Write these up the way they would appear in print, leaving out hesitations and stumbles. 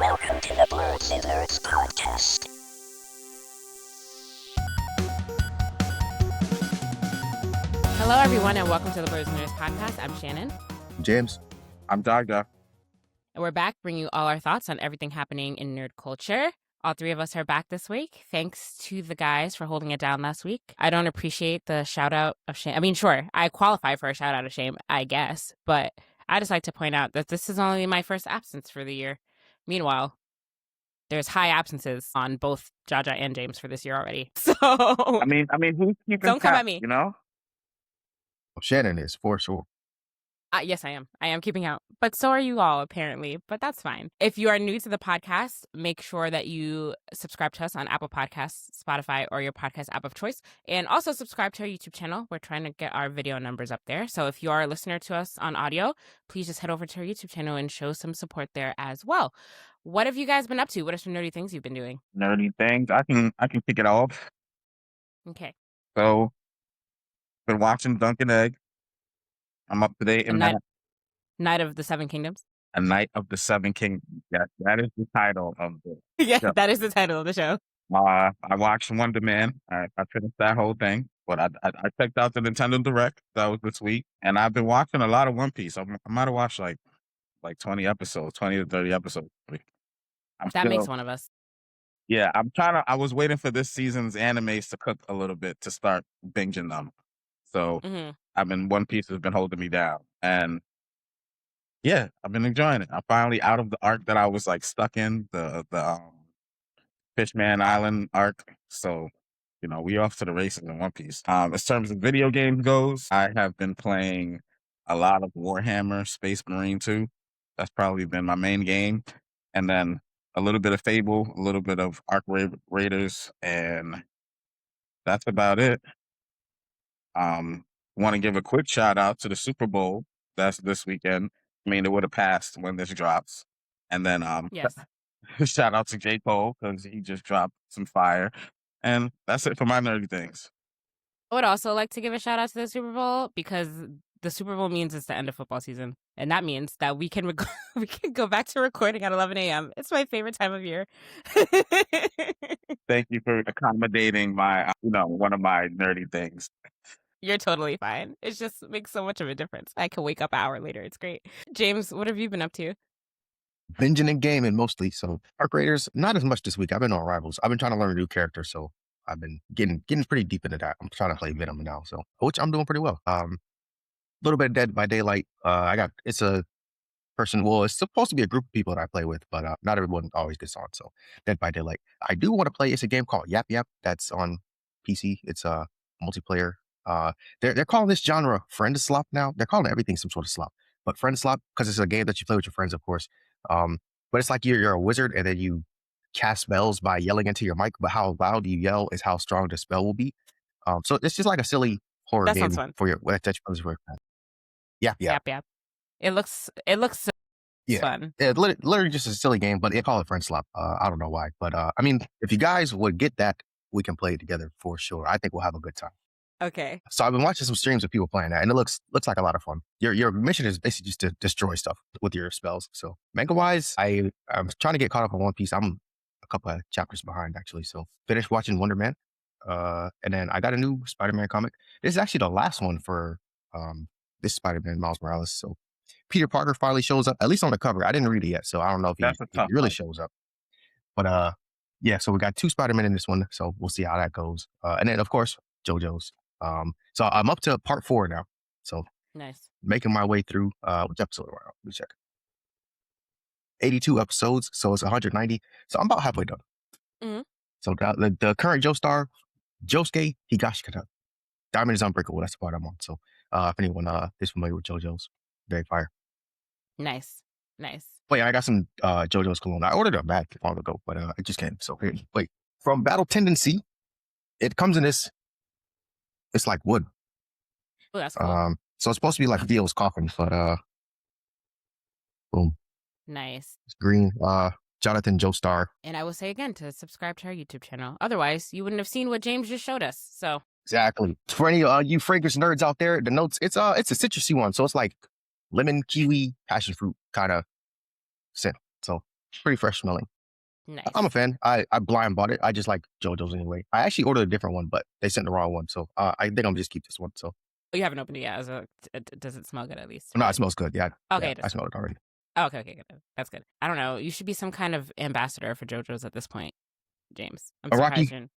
Welcome to the Blerds podcast. Hello, everyone, and welcome to the Blerds podcast. I'm Shannon. James. I'm Jaja. And we're back bringing you all our thoughts on everything happening in nerd culture. All three of us are back this week. Thanks to the guys for holding it down last week. I don't appreciate the shout out of shame. I mean, sure, I qualify for a shout out of shame, I guess, but I just like to point out that this is only my first absence for the year. Meanwhile, there's high absences on both Jaja and James for this year already. So I mean, who's keeping don't come count, at me. You know, Shannon is for sure. Yes, I am. I am keeping out. But so are you all, apparently. But that's fine. If you are new to the podcast, make sure that you subscribe to us on Apple Podcasts, Spotify, or your podcast app of choice. And also subscribe to our YouTube channel. We're trying to get our video numbers up there. So if you are a listener to us on audio, please just head over to our YouTube channel and show some support there as well. What have you guys been up to? What are some nerdy things you've been doing? nerdy things. I can kick it off. Okay. So, been watching Dunkin' Egg. I'm up to date in that. Night of the Seven Kingdoms. A Night of the Seven Kingdoms. That is the title of the Yeah, show. that is the title of the show. I watched Wonder Man. I finished that whole thing, but I checked out the Nintendo Direct. That was this week, and I've been watching a lot of One Piece. I might have watched like 20 episodes, 20 to 30 episodes. That makes one of us. Yeah, I was waiting for this season's animes to cook a little bit to start binging them. So One Piece has been holding me down, and yeah, I've been enjoying it. I'm finally out of the arc that I was like stuck in, the Fishman Island arc. So, we off to the races in One Piece. As terms of video games goes, I have been playing a lot of Warhammer Space Marine 2. That's probably been my main game, and then a little bit of Fable, a little bit of Arc Raiders, and that's about it. Want to give a quick shout out to the Super Bowl that's this weekend. I mean, it would have passed when this drops. And then Yes. shout out to J. Cole because he just dropped some fire. And that's it for my nerdy things. I would also like to give a shout out to the Super Bowl because the Super Bowl means it's the end of football season. And that means that we can we can go back to recording at 11 a.m. It's my favorite time of year. Thank you for accommodating my, one of my nerdy things. You're totally fine. It just makes so much of a difference. I can wake up an hour later. It's great. James, what have you been up to? Binging and gaming mostly. So Arc Raiders, not as much this week. I've been on Rivals. I've been trying to learn a new character, so I've been getting pretty deep into that. I'm trying to play Venom now, so which I'm doing pretty well. A little bit of Dead by Daylight. It's a person. Well, it's supposed to be a group of people that I play with, but not everyone always gets on. So Dead by Daylight. I do want to play. It's a game called Yap Yap that's on PC. It's a multiplayer. They're calling this genre friend slop now. They're calling everything some sort of slop, but friend slop because it's a game that you play with your friends, of course. But it's like you're a wizard and then you cast spells by yelling into your mic. But how loud you yell is how strong the spell will be. So it's just like a silly horror That game sounds fun. for your friends. Yeah. Yap. It looks so fun. Yeah, literally just a silly game, but they call it friend slop. I don't know why, but I mean, if you guys would get that, we can play it together for sure. I think we'll have a good time. Okay. So I've been watching some streams of people playing that, and it looks like a lot of fun. Your mission is basically just to destroy stuff with your spells. So manga wise, I'm trying to get caught up on One Piece. I'm a couple of chapters behind actually. So finished watching Wonder Man, and then I got a new Spider-Man comic. This is actually the last one for this Spider-Man Miles Morales. So Peter Parker finally shows up, at least on the cover. I didn't read it yet, so I don't know if he really shows up. But yeah, so we got 2 Spider-Men in this one, so we'll see how that goes. And then of course JoJo's. So I'm up to part 4 now. So Nice. Making my way through which episode are we on? Let me check. 82 episodes, so it's 190. So I'm about halfway done. Mm-hmm. So the current Joestar, Josuke Higashikata. Diamond is Unbreakable. That's the part I'm on. So if anyone is familiar with JoJo's, very fire. Nice. But yeah, I got some JoJo's cologne. I ordered a bag long ago, but it just came. So here, wait. From Battle Tendency, it comes in this. It's like wood. Oh, that's cool. So it's supposed to be like Theo's coffin, but boom. Nice. It's green. Jonathan Joestar. And I will say again to subscribe to our YouTube channel. Otherwise, you wouldn't have seen what James just showed us. So Exactly. For any you fragrance nerds out there, the notes it's a citrusy one, so it's like lemon, kiwi, passion fruit kind of scent. So Pretty fresh smelling. Nice. I'm a fan. I blind bought it. I just like JoJo's anyway. I actually ordered a different one, but they sent the wrong one. So I think I'm gonna just keep this one. So Oh, you haven't opened it yet. Does it smell good at least? no, it smells good. Yeah. Okay, Yeah, I smelled it already. Oh, okay, good. That's good. I don't know. You should be some kind of ambassador for JoJo's at this point, James. I'm Araki, surprised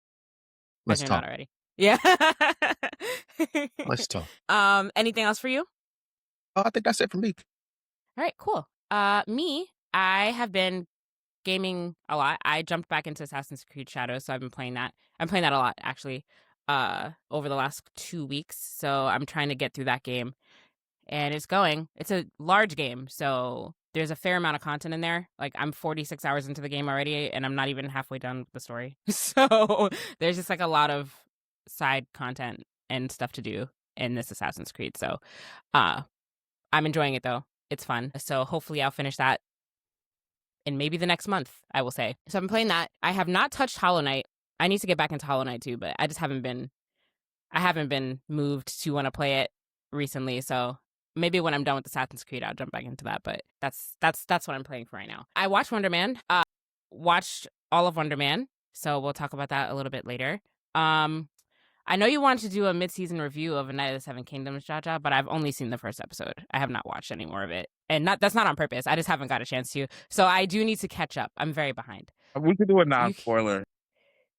let's you're talk. not already. Yeah. Let's talk. Anything else for you? I think that's it for me. All right, cool. Me, I have been gaming a lot. I jumped back into Assassin's Creed Shadows, so I've been playing that. I'm playing that a lot actually. Over the last 2 weeks, so I'm trying to get through that game. And it's a large game, so there's a fair amount of content in there. Like, I'm 46 hours into the game already, and I'm not even halfway done with the story. So there's just like a lot of side content and stuff to do in this Assassin's Creed. So I'm enjoying it though. It's fun. So hopefully I'll finish that in maybe the next month, I will say. So I'm playing that. I have not touched Hollow Knight. I need to get back into Hollow Knight too, but I haven't been moved to want to play it recently. So maybe when I'm done with Assassin's Creed, I'll jump back into that. But that's what I'm playing for right now. I watched Wonder Man. Watched all of Wonder Man. So we'll talk about that a little bit later. I know you wanted to do a mid-season review of A Night of the Seven Kingdoms, Jaja, but I've only seen the first episode. I have not watched any more of it. And that's not on purpose. I just haven't got a chance to. So I do need to catch up. I'm very behind. We could do a non-spoiler.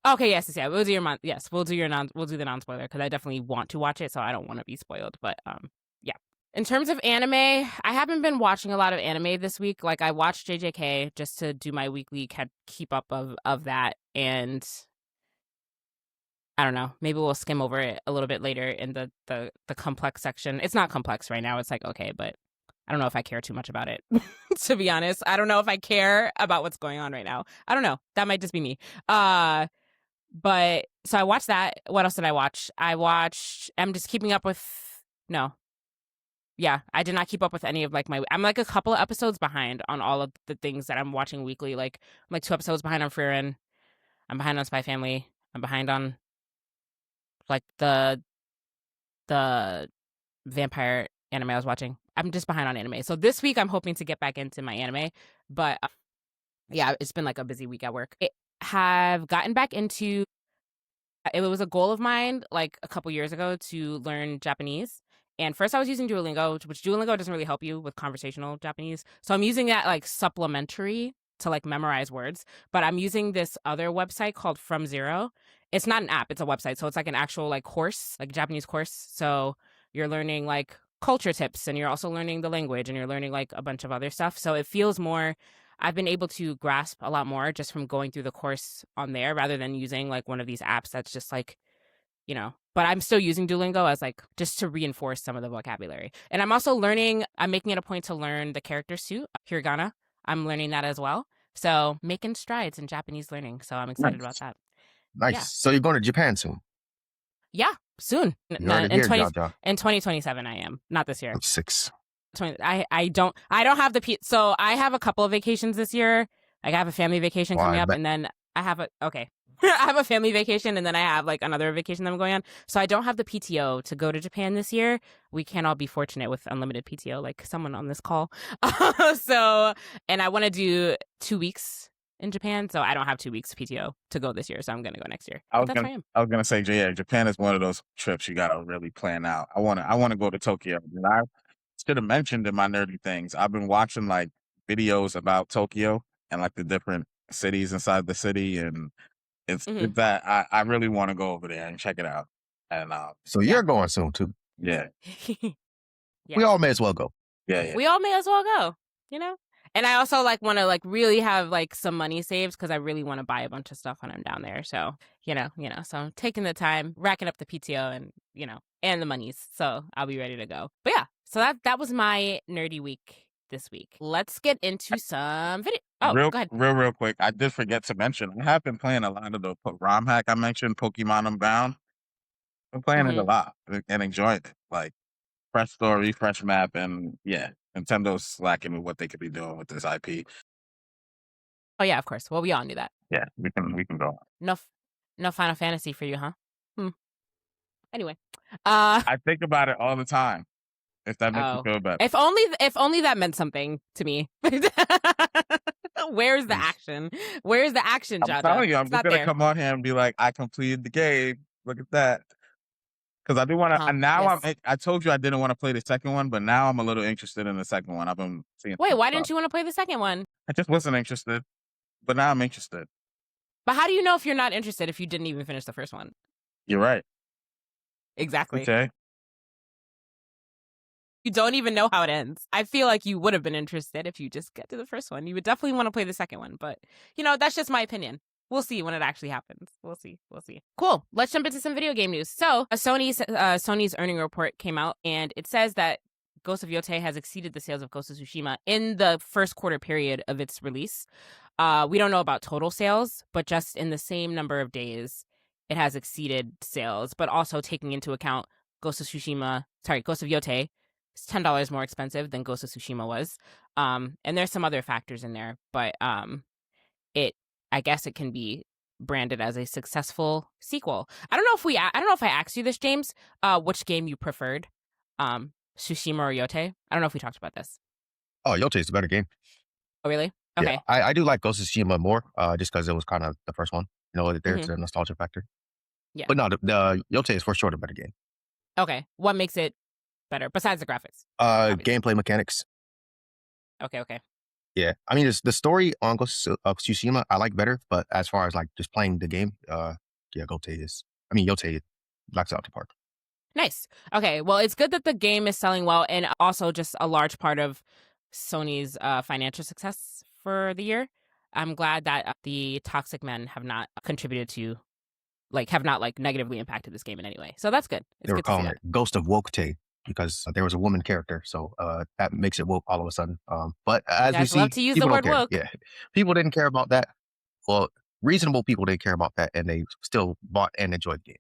Okay, yes. We'll do we'll do the non-spoiler because I definitely want to watch it, so I don't want to be spoiled. But yeah. In terms of anime, I haven't been watching a lot of anime this week. Like, I watched JJK just to do my weekly keep up of that, and I don't know. Maybe we'll skim over it a little bit later in the complex section. It's not complex right now. It's like, okay, but I don't know if I care too much about it. To be honest, I don't know if I care about what's going on right now. I don't know. That might just be me. But so I watched that. What else did I watch? I'm just keeping up with. No. Yeah, I did not keep up with any of like I'm like a couple of episodes behind on all of the things that I'm watching weekly. Like, I'm like 2 episodes behind on Frieren. I'm behind on Spy Family. I'm behind on like the vampire anime I was watching. I'm just behind on anime. So this week I'm hoping to get back into my anime, but yeah, it's been like a busy week at work. I have gotten back into. It was a goal of mine like a couple years ago to learn Japanese. And first I was using Duolingo, which Duolingo doesn't really help you with conversational Japanese. So I'm using that like supplementary to like memorize words. But I'm using this other website called From Zero. It's not an app, it's a website. So it's like an actual like course, like Japanese course. So you're learning like culture tips, and you're also learning the language, and you're learning like a bunch of other stuff. So it feels more, I've been able to grasp a lot more just from going through the course on there rather than using like one of these apps that's just like, but I'm still using Duolingo as like just to reinforce some of the vocabulary. And I'm also I'm making it a point to learn the character suit, hiragana. I'm learning that as well. So making strides in Japanese learning. So I'm excited about that. Nice. Yeah. So you're going to Japan soon? Yeah, soon. You heard it here, Jaja. In 2027 I am. Not this year. I'm 6. I don't have so I have a couple of vacations this year. Like, I have a family vacation coming up, and then I have I have a family vacation, and then I have like another vacation that I'm going on. So I don't have the PTO to go to Japan this year. We can't all be fortunate with unlimited PTO like someone on this call. And I want to do 2 weeks in Japan, so I don't have 2 weeks PTO to go this year. So I'm gonna go next year. I was gonna say, yeah, Japan is one of those trips you gotta really plan out. I wanna go to Tokyo. And I should have mentioned in my nerdy things, I've been watching like videos about Tokyo and like the different cities inside the city, and it's that I really want to go over there and check it out. And so you're going soon too. Yeah. We all may as well go. Yeah. We all may as well go, And I also like want to like really have like some money saved because I really want to buy a bunch of stuff when I'm down there. So, so I'm taking the time, racking up the PTO and, and the monies. So I'll be ready to go. But yeah, so that was my nerdy week this week. Let's get into some video. Oh, go ahead. Real quick. I did forget to mention, I have been playing a lot of the ROM hack I mentioned, Pokemon Unbound. I'm playing it a lot and enjoying it. Like, fresh story, fresh map, and yeah, Nintendo's slacking with what they could be doing with this IP. Oh yeah, of course. Well, we all knew that. Yeah, we can go on. No Final Fantasy for you, huh? Anyway, I think about it all the time. If that makes you feel better. If only that meant something to me. Where's the action? Where's the action, I'm Jaja? telling you, I'm It's just not gonna there. come on here and be like, I completed the game. Look at that. Because I do want to. And now Yes. I told you I didn't want to play the second one, but now I'm a little interested in the second one. I've been seeing. Wait, some why stuff. didn't you want to play the second one? I just wasn't interested, but now I'm interested. But how do you know if you're not interested if you didn't even finish the first one? You're right. Exactly. Okay. You don't even know how it ends. I feel like you would have been interested if you just get to the first one. You would definitely want to play the second one, but that's just my opinion. We'll see when it actually happens. We'll see. Cool. Let's jump into some video game news. So, Sony's earning report came out, and it says that Ghost of Yotei has exceeded the sales of Ghost of Tsushima in the first quarter period of its release. We don't know about total sales, but just in the same number of days, it has exceeded sales. But also taking into account Ghost of Yotei is $10 more expensive than Ghost of Tsushima was. And there's some other factors in there, but I guess it can be branded as a successful sequel. I don't know if I asked you this, James, which game you preferred, Tsushima or Yotei. I don't know if we talked about this. Oh, Yotei is the better game. Oh, really? Okay. Yeah, I do like Ghost of Tsushima more, just because it was kind of the first one. There's a nostalgia factor. Yeah. But no, the Yotei is for sure the better game. Okay. What makes it better besides the graphics? Gameplay mechanics. Okay. Yeah, I mean, the story on Ghost of Tsushima I like better, but as far as like just playing the game, Yotei knocks it out the park. Nice. Okay, well, it's good that the game is selling well, and also just a large part of Sony's financial success for the year. I'm glad that the toxic men have not contributed to, have not negatively impacted this game in any way. So that's good. It's they were good to see calling that. it Ghost of Woketei because there was a woman character, so that makes it woke all of a sudden. But as we see, love to use the people word don't care. woke. Yeah, people didn't care about that. Well, reasonable people didn't care about that, and they still bought and enjoyed the game.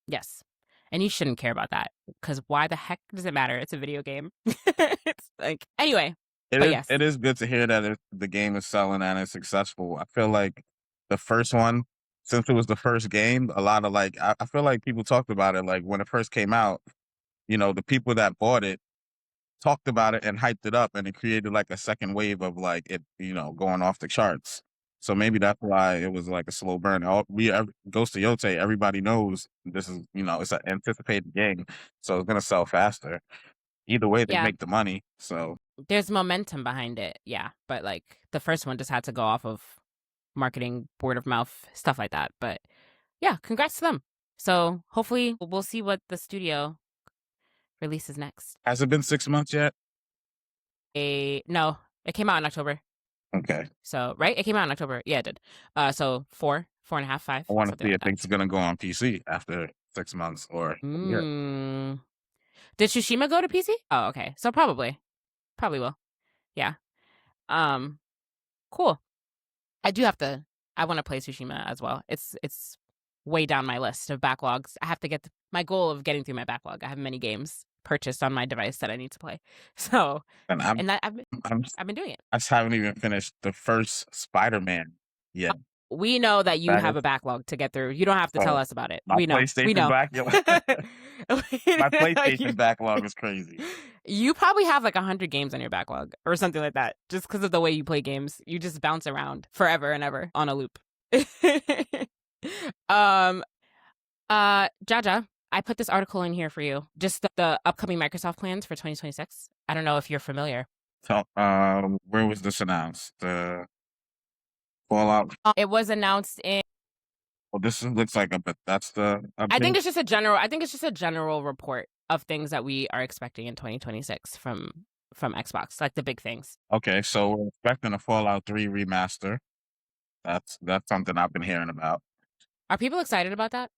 Yes. And you shouldn't care about that, because why the heck does it matter? It's a video game. It's anyway. It is good to hear that the game is selling and it's successful. I feel like the first one, since it was the first game, a lot of I feel like people talked about it when it first came out. The people that bought it talked about it and hyped it up, and it created a second wave of it, going off the charts. So maybe that's why it was a slow burn. Ghost of Yotei, everybody knows this is, it's an anticipated game, so it's gonna sell faster. Either way, they make the money. So there's momentum behind it, yeah. But the first one just had to go off of marketing, word of mouth, stuff like that. But yeah, congrats to them. So hopefully we'll see what the studio releases next. Has it been 6 months yet? No, it came out in October. Okay. So right, it came out in October. Yeah, it did. So 4.5, 5. I want to see if it's gonna go on PC after 6 months or. Did Tsushima go to PC? Oh, okay. So probably will. Yeah. Cool. I want to play Tsushima as well. It's way down my list of backlogs. I have to get my goal of getting through my backlog. I have many games purchased on my device that I need to play. So, I've been doing it. I just haven't even finished the first Spider-Man yet. We know that you have a backlog to get through. You don't have to tell us about it. We know. We know. My PlayStation backlog is crazy. You probably have 100 games on your backlog or something like that. Just because of the way you play games, you just bounce around forever and ever on a loop. Jaja, I put this article in here for you. Just the upcoming Microsoft plans for 2026. I don't know if you're familiar. So, where was this announced? Fallout. It was announced in. Well, this looks like that's the. I think it's just a general report of things that we are expecting in 2026 from Xbox, the big things. Okay, so we're expecting a Fallout 3 remaster. That's something I've been hearing about. Are people excited about that?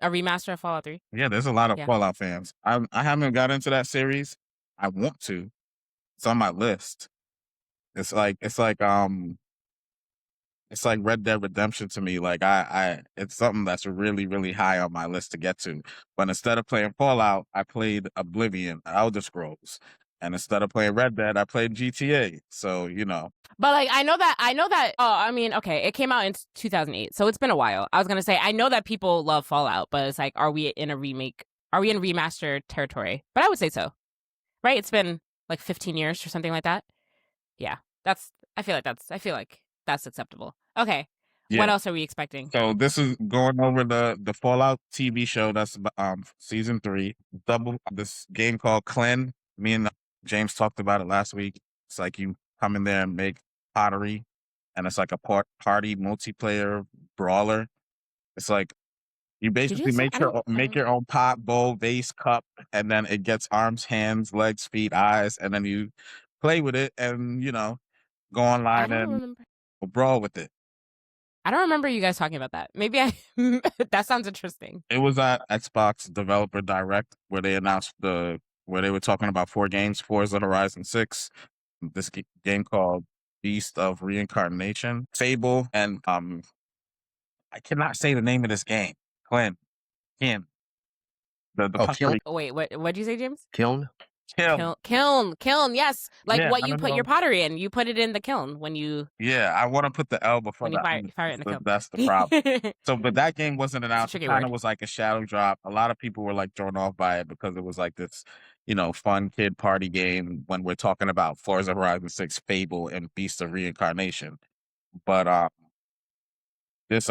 A remaster of Fallout 3? Yeah, there's a lot of Fallout fans. I haven't got into that series. I want to. It's on my list. It's like Red Dead Redemption to me. It's something that's really, really high on my list to get to. But instead of playing Fallout, I played Oblivion, Elder Scrolls. And instead of playing Red Dead, I played GTA. So, But I know that, okay, it came out in 2008. So it's been a while. I was going to say, I know that people love Fallout, but it's are we in a remake? Are we in remaster territory? But I would say so. Right? It's been 15 years or something like that. Yeah. I feel like that's acceptable. Okay. Yeah. What else are we expecting? So this is going over the Fallout TV show. That's season 3. This game called Clen. Me and James talked about it last week. It's like you come in there and make pottery, and it's like a party multiplayer brawler. It's like you basically make your own pot, bowl, vase, cup, and then it gets arms, hands, legs, feet, eyes, and then you play with it and go online and brawl with it. I don't remember you guys talking about that. Maybe that sounds interesting. It was at Xbox Developer Direct where they announced where they were talking about 4 games: Forza Horizon 6, this game called Beast of Reincarnation, Fable, and I cannot say the name of this game. Clen. The Kiln? Oh, wait, what'd you say, James? Kiln? Kiln, yes. Like what you put know. your pottery in. You put it in the kiln when you... Yeah, I want to put the L before you fire it in the kiln. That's the problem. So, but that game wasn't announced. It kind of word. was like a shadow drop. A lot of people were like thrown off by it because it was like this, fun kid party game when we're talking about Forza Horizon 6, Fable, and Beast of Reincarnation. But this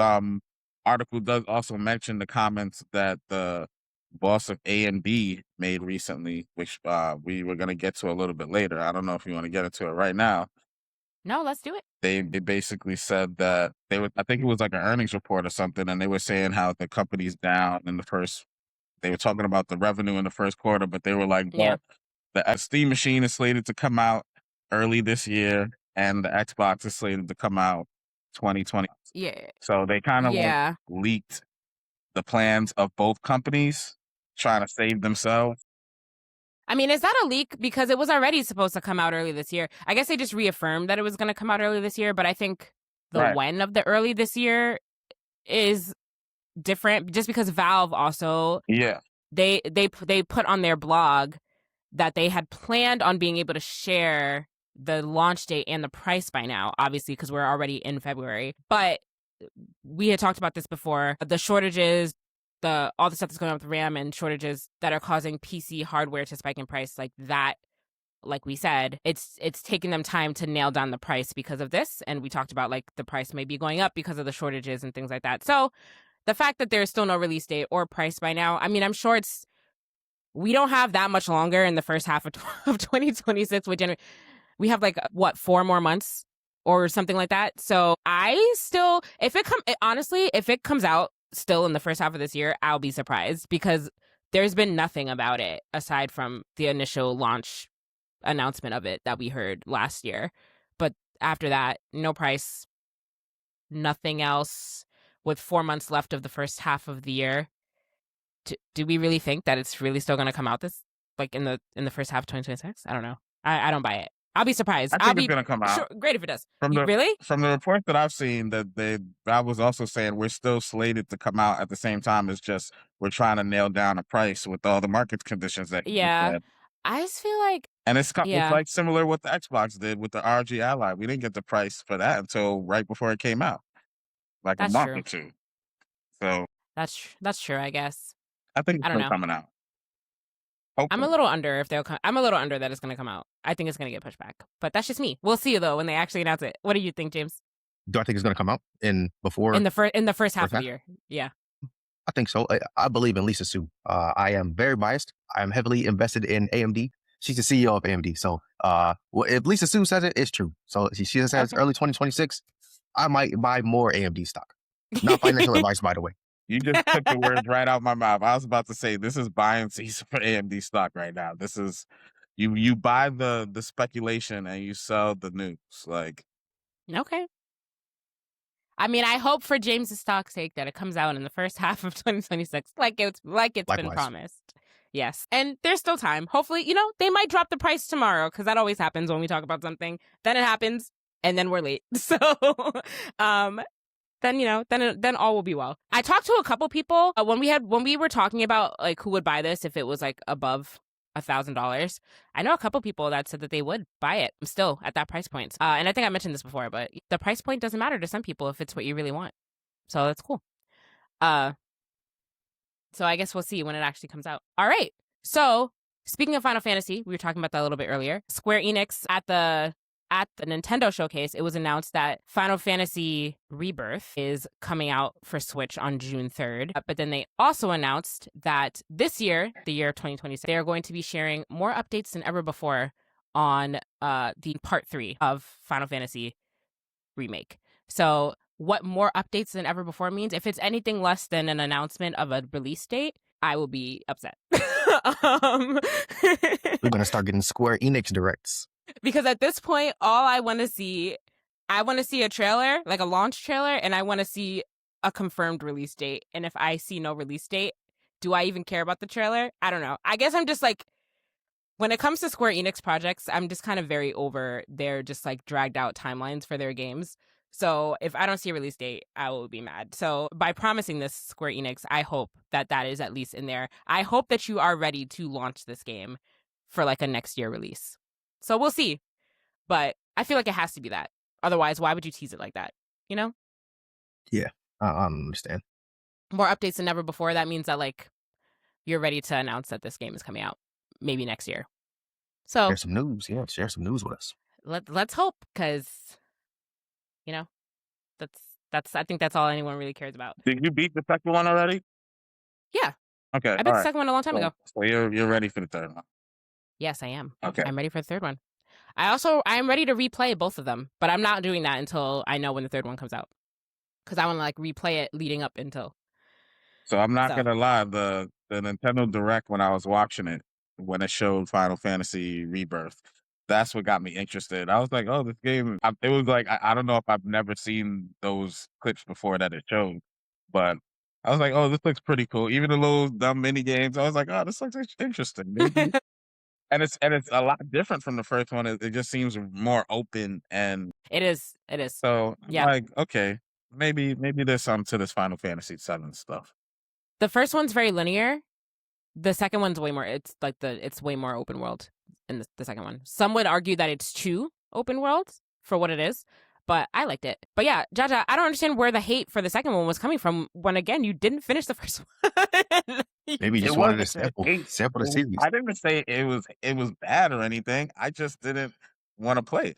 article does also mention the comments that the boss of AMD made recently, which we were going to get to a little bit later. I don't know if you want to get into it right now. No, let's do it. They basically said that I think it was like an earnings report or something, and they were saying how the company's down in they were talking about the revenue in the first quarter, but they were like, yeah, the Steam machine is slated to come out early this year, and the Xbox is slated to come out 2020. Yeah. So they kind of leaked the plans of both companies, trying to save themselves. I mean, is that a leak? Because it was already supposed to come out early this year. I guess they just reaffirmed that it was going to come out early this year, but I think the when of the early this year is different just because Valve also... Yeah. They put on their blog that they had planned on being able to share the launch date and the price by now, obviously, because we're already in February. But we had talked about this before. The shortages, all the stuff that's going on with RAM and shortages that are causing PC hardware to spike in price like that, like we said, it's taking them time to nail down the price because of this. And we talked about like the price may be going up because of the shortages and things like that. So the fact that there's still no release date or price by now, I mean, I'm sure we don't have that much longer in the first half of 2026, which we have like, 4 more months or something like that. So I still, if it comes out still in the first half of this year, I'll be surprised because there's been nothing about it aside from the initial launch announcement of it that we heard last year. But after that, no price, nothing else. With 4 months left of the first half of the year, do we really think that it's really still going to come out in the first half of 2026? I don't know. I don't buy it. I'll be surprised. I think it's going to come out. Sure, great if it does. Really? From the report that I've seen, I was also saying we're still slated to come out at the same time. It's just we're trying to nail down a price with all the market conditions that I just feel like, and it's like similar what the Xbox did with the ROG Ally. We didn't get the price for that until right before it came out, like a month or two. So that's true. I guess. I think it's still coming out. Hopefully. I'm a little under I'm a little under that it's going to come out. I think it's going to get pushed back, but that's just me. We'll see though when they actually announce it. What do you think, James? Do I think it's going to come out in the first half of the year? Yeah, I think so. I believe in Lisa Su. I am very biased. I am heavily invested in AMD. She's the CEO of AMD. So if Lisa Su says it, it's true. So she says it's early 2026. I might buy more AMD stock. Not financial advice, by the way. You just took the words right out of my mouth. I was about to say this is buying season for AMD stock right now. This is you buy the speculation and you sell the news. Like, okay. I mean, I hope for James's stock's sake that it comes out in the first half of 2026, like it's been promised. Yes, and there's still time. Hopefully, they might drop the price tomorrow because that always happens when we talk about something. Then it happens, and then we're late. So, then all will be well. I talked to a couple people when we were talking about like who would buy this if it was like above $1,000. I know a couple people that said that they would buy it still at that price point. And I think I mentioned this before, but the price point doesn't matter to some people if it's what you really want. So that's cool. So I guess we'll see when it actually comes out. All right. So speaking of Final Fantasy, we were talking about that a little bit earlier. Square Enix at at the Nintendo showcase, it was announced that Final Fantasy Rebirth is coming out for Switch on June 3rd. But then they also announced that this year, the year 2026, they are going to be sharing more updates than ever before on the part 3 of Final Fantasy Remake. So what more updates than ever before means, if it's anything less than an announcement of a release date, I will be upset. We're gonna start getting Square Enix directs. Because at this point, all I want to see a trailer, like a launch trailer, and I want to see a confirmed release date. And if I see no release date, do I even care about the trailer? I don't know. I guess I'm just like, when it comes to Square Enix projects, I'm just kind of very over their just like dragged out timelines for their games. So if I don't see a release date, I will be mad. So by promising this, Square Enix, I hope that is at least in there. I hope that you are ready to launch this game for like a next year release. So we'll see. But I feel like it has to be that. Otherwise, why would you tease it like that? You know? Yeah, I understand. More updates than ever before. That means that like you're ready to announce that this game is coming out maybe next year. So share some news. Yeah, share some news with us. Let's hope, because that's I think that's all anyone really cares about. Did you beat the second one already? Yeah. Okay. I beat the second one a long time ago. So you're ready for the third one? Yes, I am. Okay. I'm ready for the third one. I'm ready to replay both of them, but I'm not doing that until I know when the third one comes out, because I want to like replay it leading up until. So I'm not gonna lie, the Nintendo Direct, when I was watching it, when it showed Final Fantasy Rebirth, that's what got me interested. I was like, oh, this game. It was like, I don't know if I've never seen those clips before that it showed, but I was like, oh, this looks pretty cool. Even the little dumb mini games, I was like, oh, this looks interesting. And it's a lot different from the first one. It just seems more open, and it is. So yeah, like, okay, maybe there's something to this Final Fantasy VII stuff. The first one's very linear. The second one's way more. It's like it's way more open world in the second one. Some would argue that it's too open world for what it is, but I liked it. But yeah, Jaja, I don't understand where the hate for the second one was coming from when, again, you didn't finish the first one. Maybe you just wanted to sample the series. I didn't say it was bad or anything. I just didn't want to play it.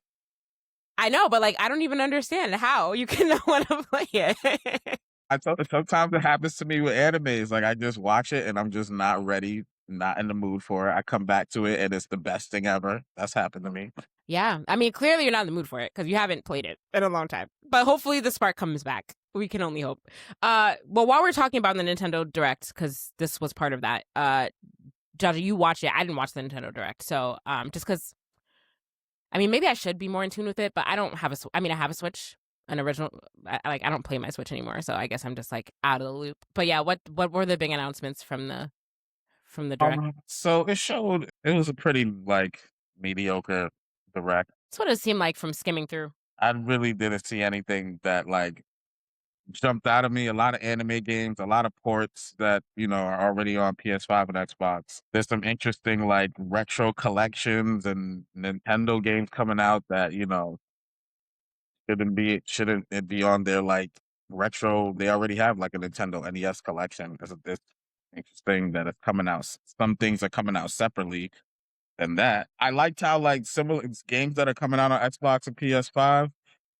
I know, but like, I don't even understand how you cannot want to play it. I told you, sometimes it happens to me with animes. Like, I just watch it and I'm just not ready, not in the mood for it. I come back to it and it's the best thing ever. That's happened to me. Yeah. I mean, clearly you're not in the mood for it because you haven't played it in a long time. But hopefully the spark comes back. We can only hope. Well, while we're talking about the Nintendo Direct, because this was part of that, Jaja, you watched it. I didn't watch the Nintendo Direct. So just because, I mean, maybe I should be more in tune with it, but I don't have I have a Switch. An original, I don't play my Switch anymore, so I guess I'm just like out of the loop. But yeah, what were the big announcements from the Direct? So it was a pretty like mediocre Direct. That's what it seemed like from skimming through. I really didn't see anything that like jumped out of me. A lot of anime games, a lot of ports that are already on PS5 and Xbox. There's some interesting like retro collections and Nintendo games coming out that shouldn't it be on their like retro? They already have like a Nintendo NES collection because of this interesting that it's coming out. Some things are coming out separately than that. I liked how like similar games that are coming out on Xbox and PS5,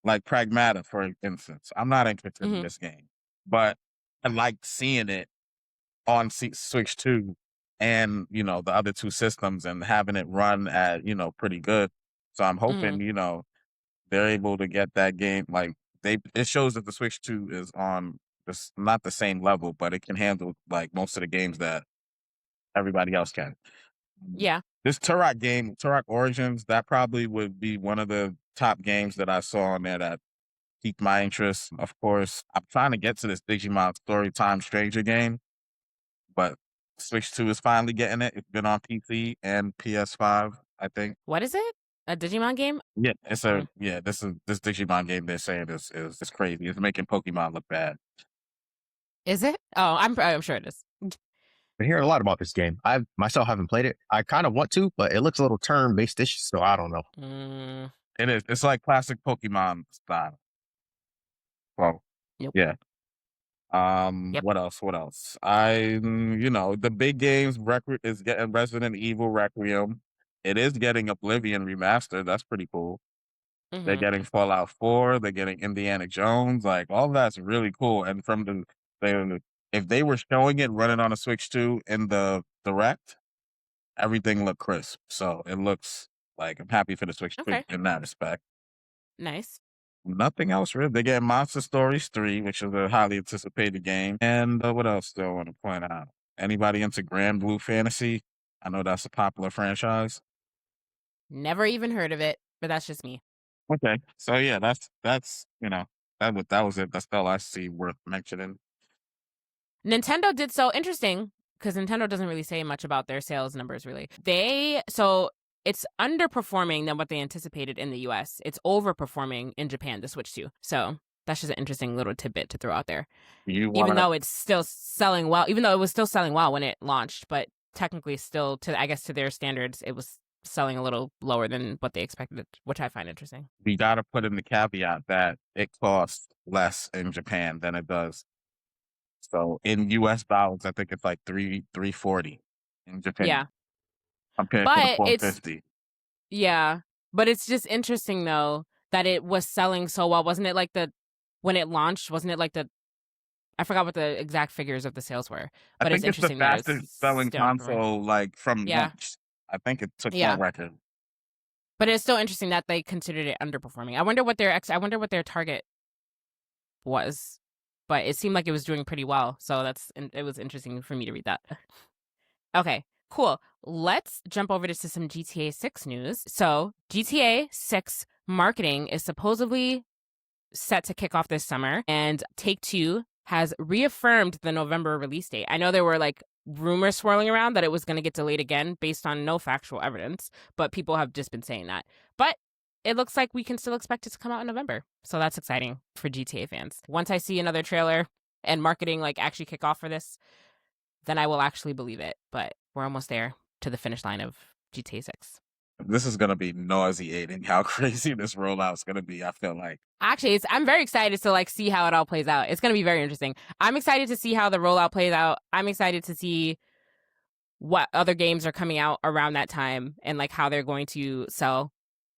like Pragmata, for instance. I'm not interested in this game, but I liked seeing it on Switch 2 and the other two systems and having it run at pretty good. So I'm hoping they're able to get that game. Like it shows that the Switch 2 is on not the same level, but it can handle like most of the games that everybody else can. Yeah. This Turok game, Turok Origins, that probably would be one of the top games that I saw on there that piqued my interest. Of course, I'm trying to get to this Digimon Storytime Stranger game, but Switch 2 is finally getting it. It's been on PC and PS5, I think. What is it? A Digimon game? Yeah, this Digimon game they're saying is crazy. It's making Pokemon look bad. Is it? Oh, I'm sure it is. I hear a lot about this game. I myself haven't played it. I kind of want to, but it looks a little turn-based-ish, so I don't know. It is. It's like classic Pokemon style. Well, yep. Yeah. Yep. What else? The big games is getting Resident Evil Requiem. It is getting Oblivion remastered. That's pretty cool. They're getting Fallout 4. They're getting Indiana Jones. Like, all that's really cool. And if they were showing it running on a Switch 2 in the Direct, everything looked crisp. So it looks like I'm happy for the Switch 2 in that respect. Nice. Nothing else really. They get Monster Stories 3, which is a highly anticipated game. And what else do I want to point out? Anybody into Grand Blue Fantasy? I know that's a popular franchise. Never even heard of it, but that's just me. Okay. So yeah, that's that was it. That's all I see worth mentioning. Nintendo did so interesting because Nintendo doesn't really say much about their sales numbers really. It's underperforming than what they anticipated in the US. It's overperforming in Japan, the Switch 2. So that's just an interesting little tidbit to throw out there. Even though it's still selling well, even though it was still selling well when it launched, but technically still to their standards, it was selling a little lower than what they expected, which I find interesting. We got to put in the caveat that it costs less in Japan than it does. So in US dollars, I think it's like $340 in Japan. Yeah. Compared to the $450. Yeah. But it's just interesting though that it was selling so well. Wasn't it like when it launched, wasn't it like I forgot what the exact figures of the sales were. But I think it's the fastest selling console like from launch. I think it took that record. But it's still interesting that they considered it underperforming. I wonder what their target was. But it seemed like it was doing pretty well. So it was interesting for me to read that. Okay, cool. Let's jump over to some GTA 6 news. So GTA 6 marketing is supposedly set to kick off this summer, and Take-Two has reaffirmed the November release date. I know there were like rumors swirling around that it was going to get delayed again based on no factual evidence, but people have just been saying that. But it looks like we can still expect it to come out in November. So that's exciting for GTA fans. Once I see another trailer and marketing like actually kick off for this, then I will actually believe it. But we're almost there to the finish line of GTA 6. This is going to be nauseating how crazy this rollout is going to be, I feel like. Actually, I'm very excited to like see how it all plays out. It's going to be very interesting. I'm excited to see how the rollout plays out. I'm excited to see what other games are coming out around that time and like how they're going to sell.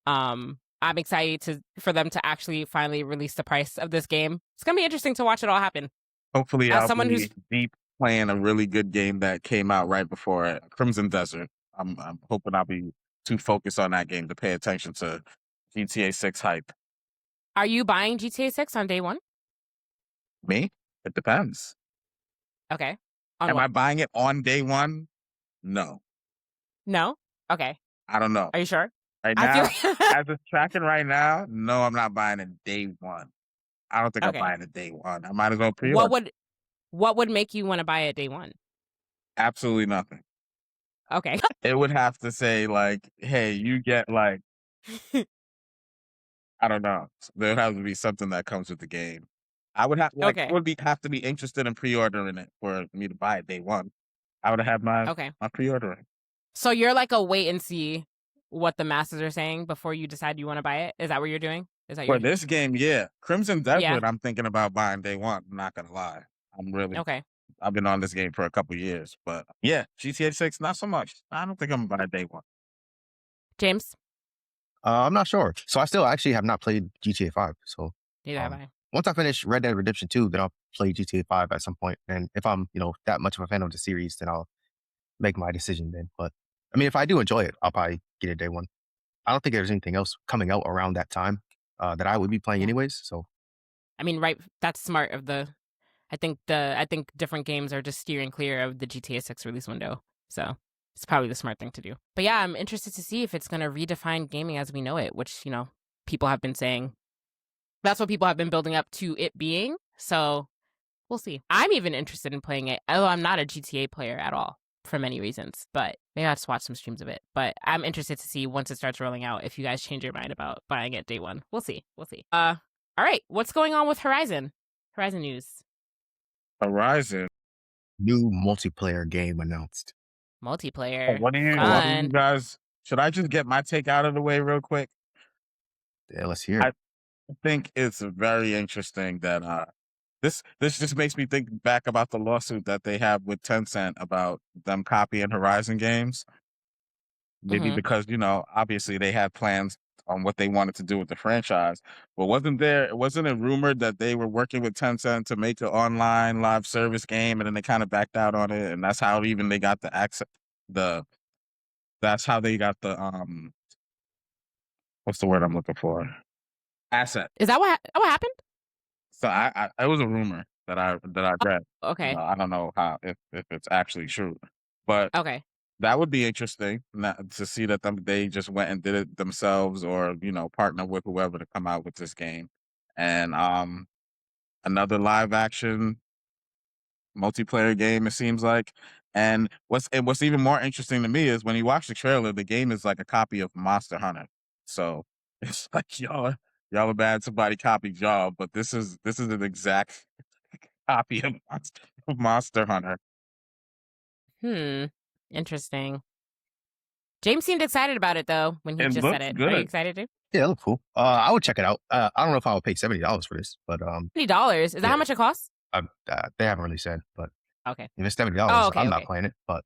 I'm excited for them to actually finally release the price of this game. It's going to be interesting to watch it all happen. Hopefully I'll be deep playing a really good game that came out right before it, Crimson Desert. I'm hoping I'll be too focused on that game to pay attention to GTA 6 hype. Are you buying GTA 6 on day one? Me? It depends. Okay. Am I buying it on day one? No. No? Okay. I don't know. Are you sure? Right now, as it's tracking right now, no, I'm not buying it day one. I don't think I'm buying it day one. I might as well pre-order. What would make you want to buy it day one? Absolutely nothing. Okay. It would have to say like, hey, you get like, I don't know. There would have to be something that comes with the game. I would have have to be interested in pre-ordering it for me to buy it day one. I would have my pre-ordering. So you're like a wait and see what the masses are saying before you decide you want to buy it? Is that what you're doing? Is that for this game? Yeah, Crimson Desert. I'm thinking about buying day one. I'm not gonna lie. I'm really I've been on this game for a couple years, but yeah, GTA 6 not so much. I don't think I'm gonna buy day one. James, I'm not sure. So I still actually have not played GTA 5. So neither have I. Once I finish Red Dead Redemption 2, then I'll play GTA 5 at some point. And if I'm that much of a fan of the series, then I'll make my decision then. But I mean, if I do enjoy it, I'll probably get it day one. I don't think there's anything else coming out around that time that I would be playing anyways. So, I mean, right? That's smart of the. I think different games are just steering clear of the GTA 6 release window. So it's probably the smart thing to do. But yeah, I'm interested to see if it's going to redefine gaming as we know it, which people have been saying. That's what people have been building up to it being. So we'll see. I'm even interested in playing it, although I'm not a GTA player at all for many reasons. But maybe I'll just watch some streams of it. But I'm interested to see once it starts rolling out if you guys change your mind about buying it day one. We'll see. All right. What's going on with Horizon? Horizon news. Horizon. New multiplayer game announced. Multiplayer. What do you guys? Should I just get my take out of the way real quick? Yeah, let's hear it. I think it's very interesting that this just makes me think back about the lawsuit that they have with Tencent about them copying Horizon games. Maybe because obviously they had plans on what they wanted to do with the franchise. But wasn't it rumored that they were working with Tencent to make an online live service game, and then they kind of backed out on it, and that's how even they got the access. That's how they got the what's the word I'm looking for? Asset. Is that what happened? So it was a rumor that I read. Okay. I don't know how if it's actually true, but Okay. that would be interesting to see that they just went and did it themselves, or partner with whoever to come out with this game. And another live action multiplayer game, it seems like. And what's even more interesting to me is when you watch the trailer, the game is like a copy of Monster Hunter. So it's like y'all are bad somebody copied y'all, but this is an exact copy of Monster Hunter. Interesting. James seemed excited about it though when he just said it. Good. Are you excited too? Yeah, it looked cool. I would check it out. I don't know if I would pay $70 for this, but $70? Is that how much it costs? They haven't really said, but okay. If it's $70, I'm not playing it. But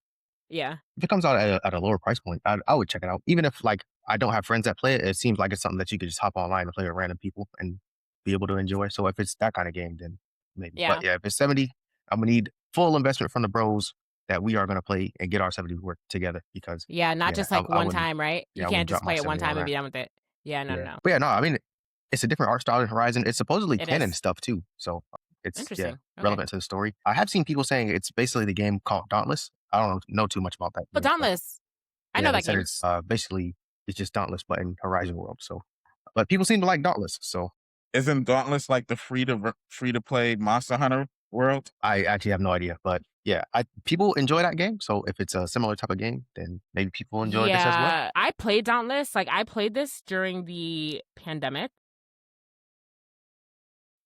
yeah, if it comes out at a lower price point, I would check it out. Even if like I don't have friends that play it, it seems like it's something that you could just hop online and play with random people and be able to enjoy. So if it's that kind of game, then maybe. Yeah. But yeah, if it's 70, I'm gonna need full investment from the bros that we are gonna play and get our 70 work together because not just like one time, right? You can't just play it one time and be done with it. Yeah, no. But yeah, no, I mean it's a different art style than Horizon. It's supposedly canon stuff too. So it's relevant to the story. I have seen people saying it's basically the game called Dauntless. I don't know too much about that. But Dauntless, I know that game. It's basically it's just Dauntless, but in Horizon world. So, but people seem to like Dauntless. So, isn't Dauntless like the free to play Monster Hunter world? I actually have no idea, but yeah, people enjoy that game. So if it's a similar type of game, then maybe people enjoy this as well. I played Dauntless. Like I played this during the pandemic.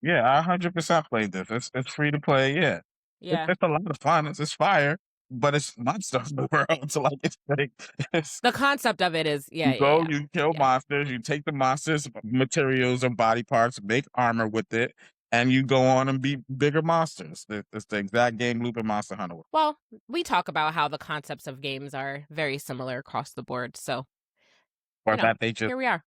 Yeah, I 100% played this. It's free to play. Yeah. It's a lot of fun. It's fire, but it's monster world. So like it's the concept of it is you kill monsters, you take the monsters' materials and body parts, make armor with it, and you go on and beat bigger monsters. It's the exact game loop in Monster Hunter. Well, we talk about how the concepts of games are very similar across the board. So, or that they just here we are.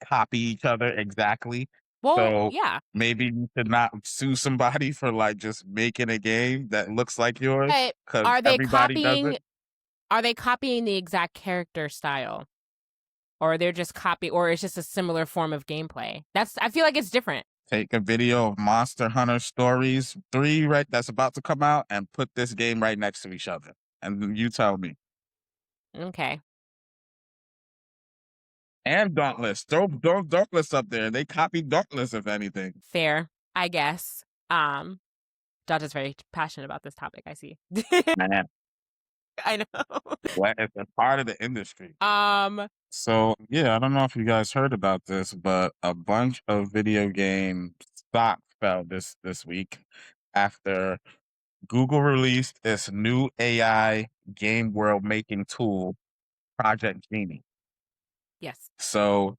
Copy each other exactly. Well, so maybe you should not sue somebody for like just making a game that looks like yours. But are they copying? Are they copying the exact character style, or they're just or it's just a similar form of gameplay? I feel like it's different. Take a video of Monster Hunter Stories 3 that's about to come out and put this game right next to each other, and you tell me. Okay. And Dauntless. Throw Dauntless up there. They copied Dauntless, if anything. Fair, I guess. Dot is very passionate about this topic, I see. Man. I know. Well, it's a part of the industry. So, yeah, I don't know if you guys heard about this, but a bunch of video game stocks fell this week after Google released its new AI game world making tool, Project Genie. Yes. So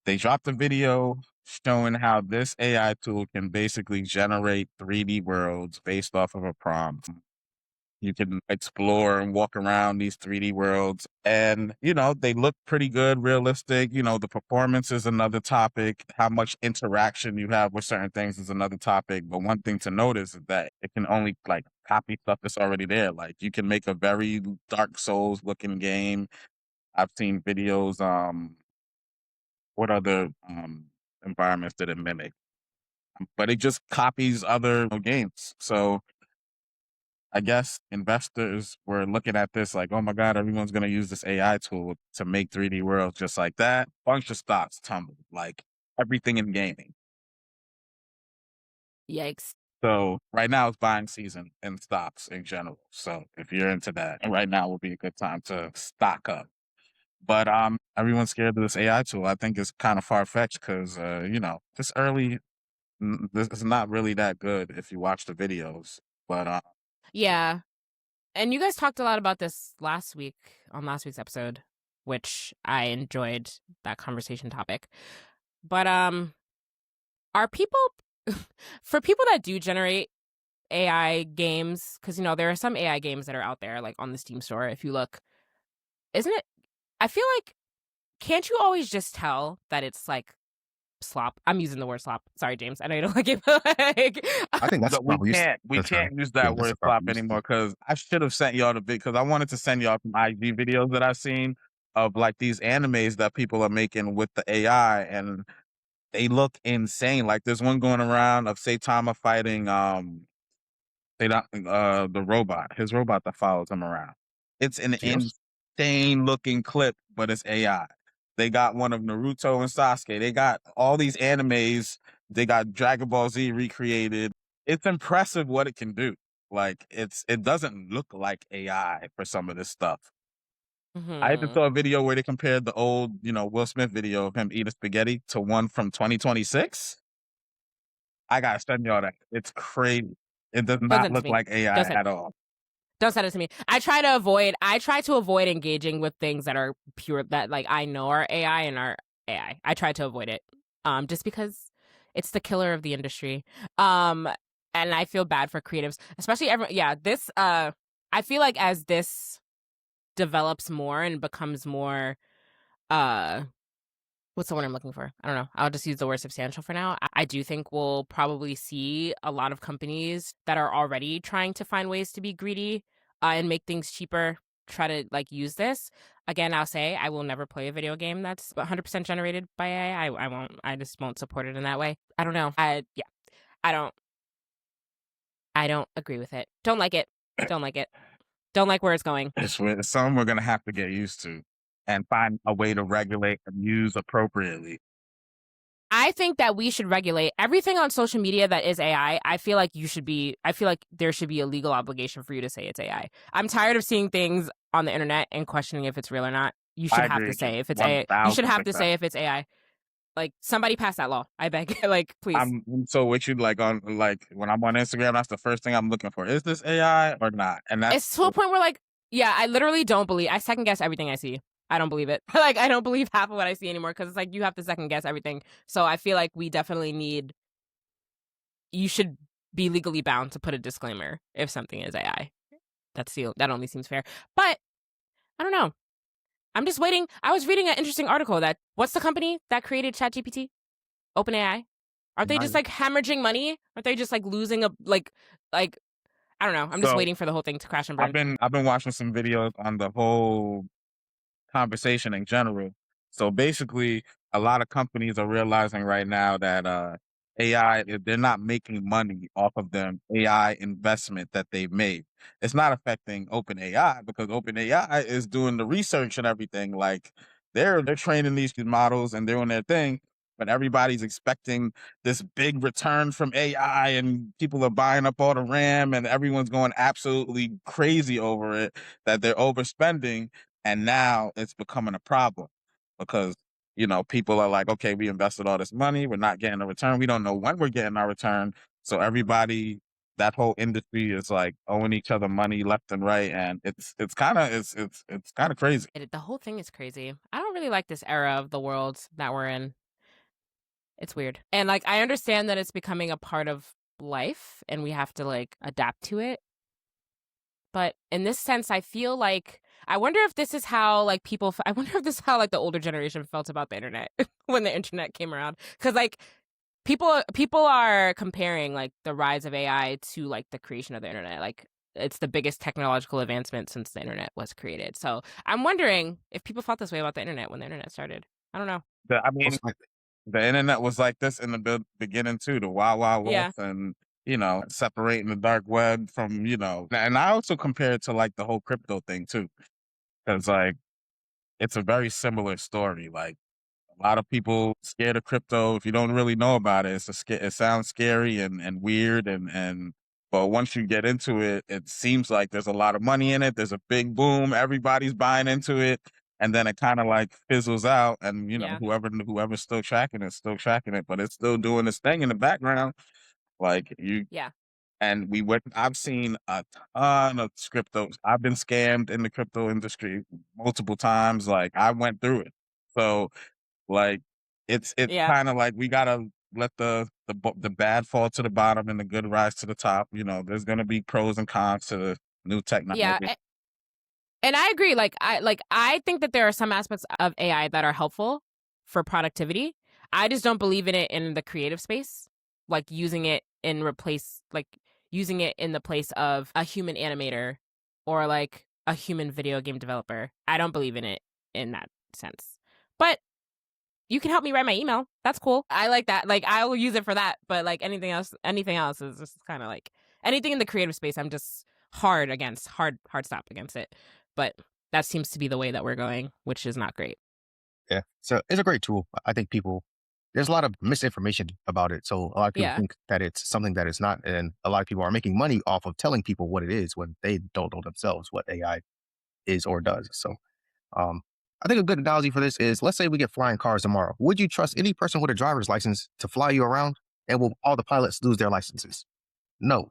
they dropped a video showing how this AI tool can basically generate 3D worlds based off of a prompt. You can explore and walk around these 3D worlds, and they look pretty good, realistic. The performance is another topic. How much interaction you have with certain things is another topic. But one thing to notice is that it can only like copy stuff that's already there. Like you can make a very Dark Souls looking game. I've seen videos. What other environments did it mimic? But it just copies other games. So I guess investors were looking at this like, oh my God, everyone's going to use this AI tool to make 3D worlds just like that. Bunch of stocks tumbled, like everything in gaming. Yikes. So right now it's buying season in stocks in general. So if you're into that, right now will be a good time to stock up. But everyone's scared of this AI tool. I think it's kind of far-fetched because, this early, this is not really that good if you watch the videos. But yeah. And you guys talked a lot about this last week on last week's episode, which I enjoyed that conversation topic. But are people, for people that do generate AI games, because, there are some AI games that are out there, like on the Steam store, if you look, isn't it? I feel like can't you always just tell that it's like slop? I'm using the word slop. Sorry, James. I know you don't like it, but like, I think that's we probably can't use that that's word a flop proper use. anymore because I should have sent y'all the vid because I wanted to send y'all some IG videos that I've seen of like these animes that people are making with the AI, and they look insane. Like there's one going around of Saitama fighting the robot, his robot that follows him around. It's an Geos? insane looking clip, but it's AI. They got one of Naruto and Sasuke. They got all these animes. They got Dragon Ball Z recreated. It's impressive what it can do. Like it doesn't look like AI for some of this stuff. I even saw a video where they compared the old, Will Smith video of him eating spaghetti to one from 2026. I gotta send y'all that. It's crazy. It does don't not send it to look me. like AI at all. Don't send it to me. I try to avoid engaging with things that are pure, that like I know are AI and are AI. I try to avoid it. Just because it's the killer of the industry. And I feel bad for creatives, especially everyone. Yeah, this I feel like as this develops more and becomes more what's the word I'm looking for? I don't know. I'll just use the word substantial for now. I do think we'll probably see a lot of companies that are already trying to find ways to be greedy and make things cheaper try to like use this. Again, I'll say I will never play a video game that's 100% generated by AI. I won't. I just won't support it in that way. I don't know. I don't agree with it. Don't like it. Don't like it. Don't like where it's going. It's some we're gonna have to get used to and find a way to regulate and use appropriately. I think that we should regulate everything on social media that is AI. I feel like there should be a legal obligation for you to say it's AI. I'm tired of seeing things on the internet and questioning if it's real or not. You should have to say if it's AI. You should have to say if it's AI. Like somebody pass that law. I beg. Like please. I'm so with you. Like when I'm on Instagram, that's the first thing I'm looking for. Is this AI or not? And that's it's to a point where like, yeah, I literally don't believe. I second guess everything I see. I don't believe it. Like, I don't believe half of what I see anymore because it's like you have to second guess everything. So I feel like we definitely you should be legally bound to put a disclaimer if something is AI. That only seems fair. But I don't know. I'm just waiting. I was reading an interesting article that what's the company that created ChatGPT? OpenAI? Aren't they just like hemorrhaging money? Aren't they just like losing like I don't know. I'm just waiting for the whole thing to crash and burn. I've been watching some videos on the whole conversation in general. So basically, a lot of companies are realizing right now that AI, they're not making money off of them AI investment that they've made. It's not affecting OpenAI because OpenAI is doing the research and everything. Like they're training these models and they're doing their thing, but everybody's expecting this big return from AI and people are buying up all the RAM and everyone's going absolutely crazy over it, that they're overspending. And now it's becoming a problem because, people are like, okay, we invested all this money. We're not getting a return. We don't know when we're getting our return. So everybody, that whole industry is like owing each other money left and right. And it's kind of crazy. The whole thing is crazy. I don't really like this era of the world that we're in. It's weird. And like, I understand that it's becoming a part of life and we have to like adapt to it. But in this sense, I feel like I wonder if this is how like I wonder if this is how like the older generation felt about the internet when the internet came around. Because like people are comparing like the rise of AI to like the creation of the internet. Like it's the biggest technological advancement since the internet was created. So I'm wondering if people felt this way about the internet when the internet started. I don't know. The internet was like this in the beginning too, the Wild Wild West, and separating the dark web from and I also compare it to like the whole crypto thing too, because like it's a very similar story. Like a lot of people scared of crypto. If you don't really know about it, it sounds scary and weird but once you get into it, it seems like there's a lot of money in it. There's a big boom. Everybody's buying into it. And then it kind of like fizzles out, and whoever's still tracking it, but it's still doing this thing in the background. Like and I've seen a ton of cryptos. I've been scammed in the crypto industry multiple times. Like I went through it, so like it's kind of like we gotta let the bad fall to the bottom and the good rise to the top. There's gonna be pros and cons to the new technology. Yeah. And I agree. I think that there are some aspects of AI that are helpful for productivity. I just don't believe in it in the creative space, like using it in the place of a human animator or like a human video game developer. I don't believe in it in that sense. But you can help me write my email. That's cool. I like that. Like I will use it for that. But like anything else is just kind of like anything in the creative space. I'm just hard stop against it. But that seems to be the way that we're going, which is not great. Yeah. So it's a great tool. I think there's a lot of misinformation about it. So a lot of people think that it's something that it's not. And a lot of people are making money off of telling people what it is when they don't know themselves what AI is or does. So I think a good analogy for this is, let's say we get flying cars tomorrow. Would you trust any person with a driver's license to fly you around? And will all the pilots lose their licenses? No.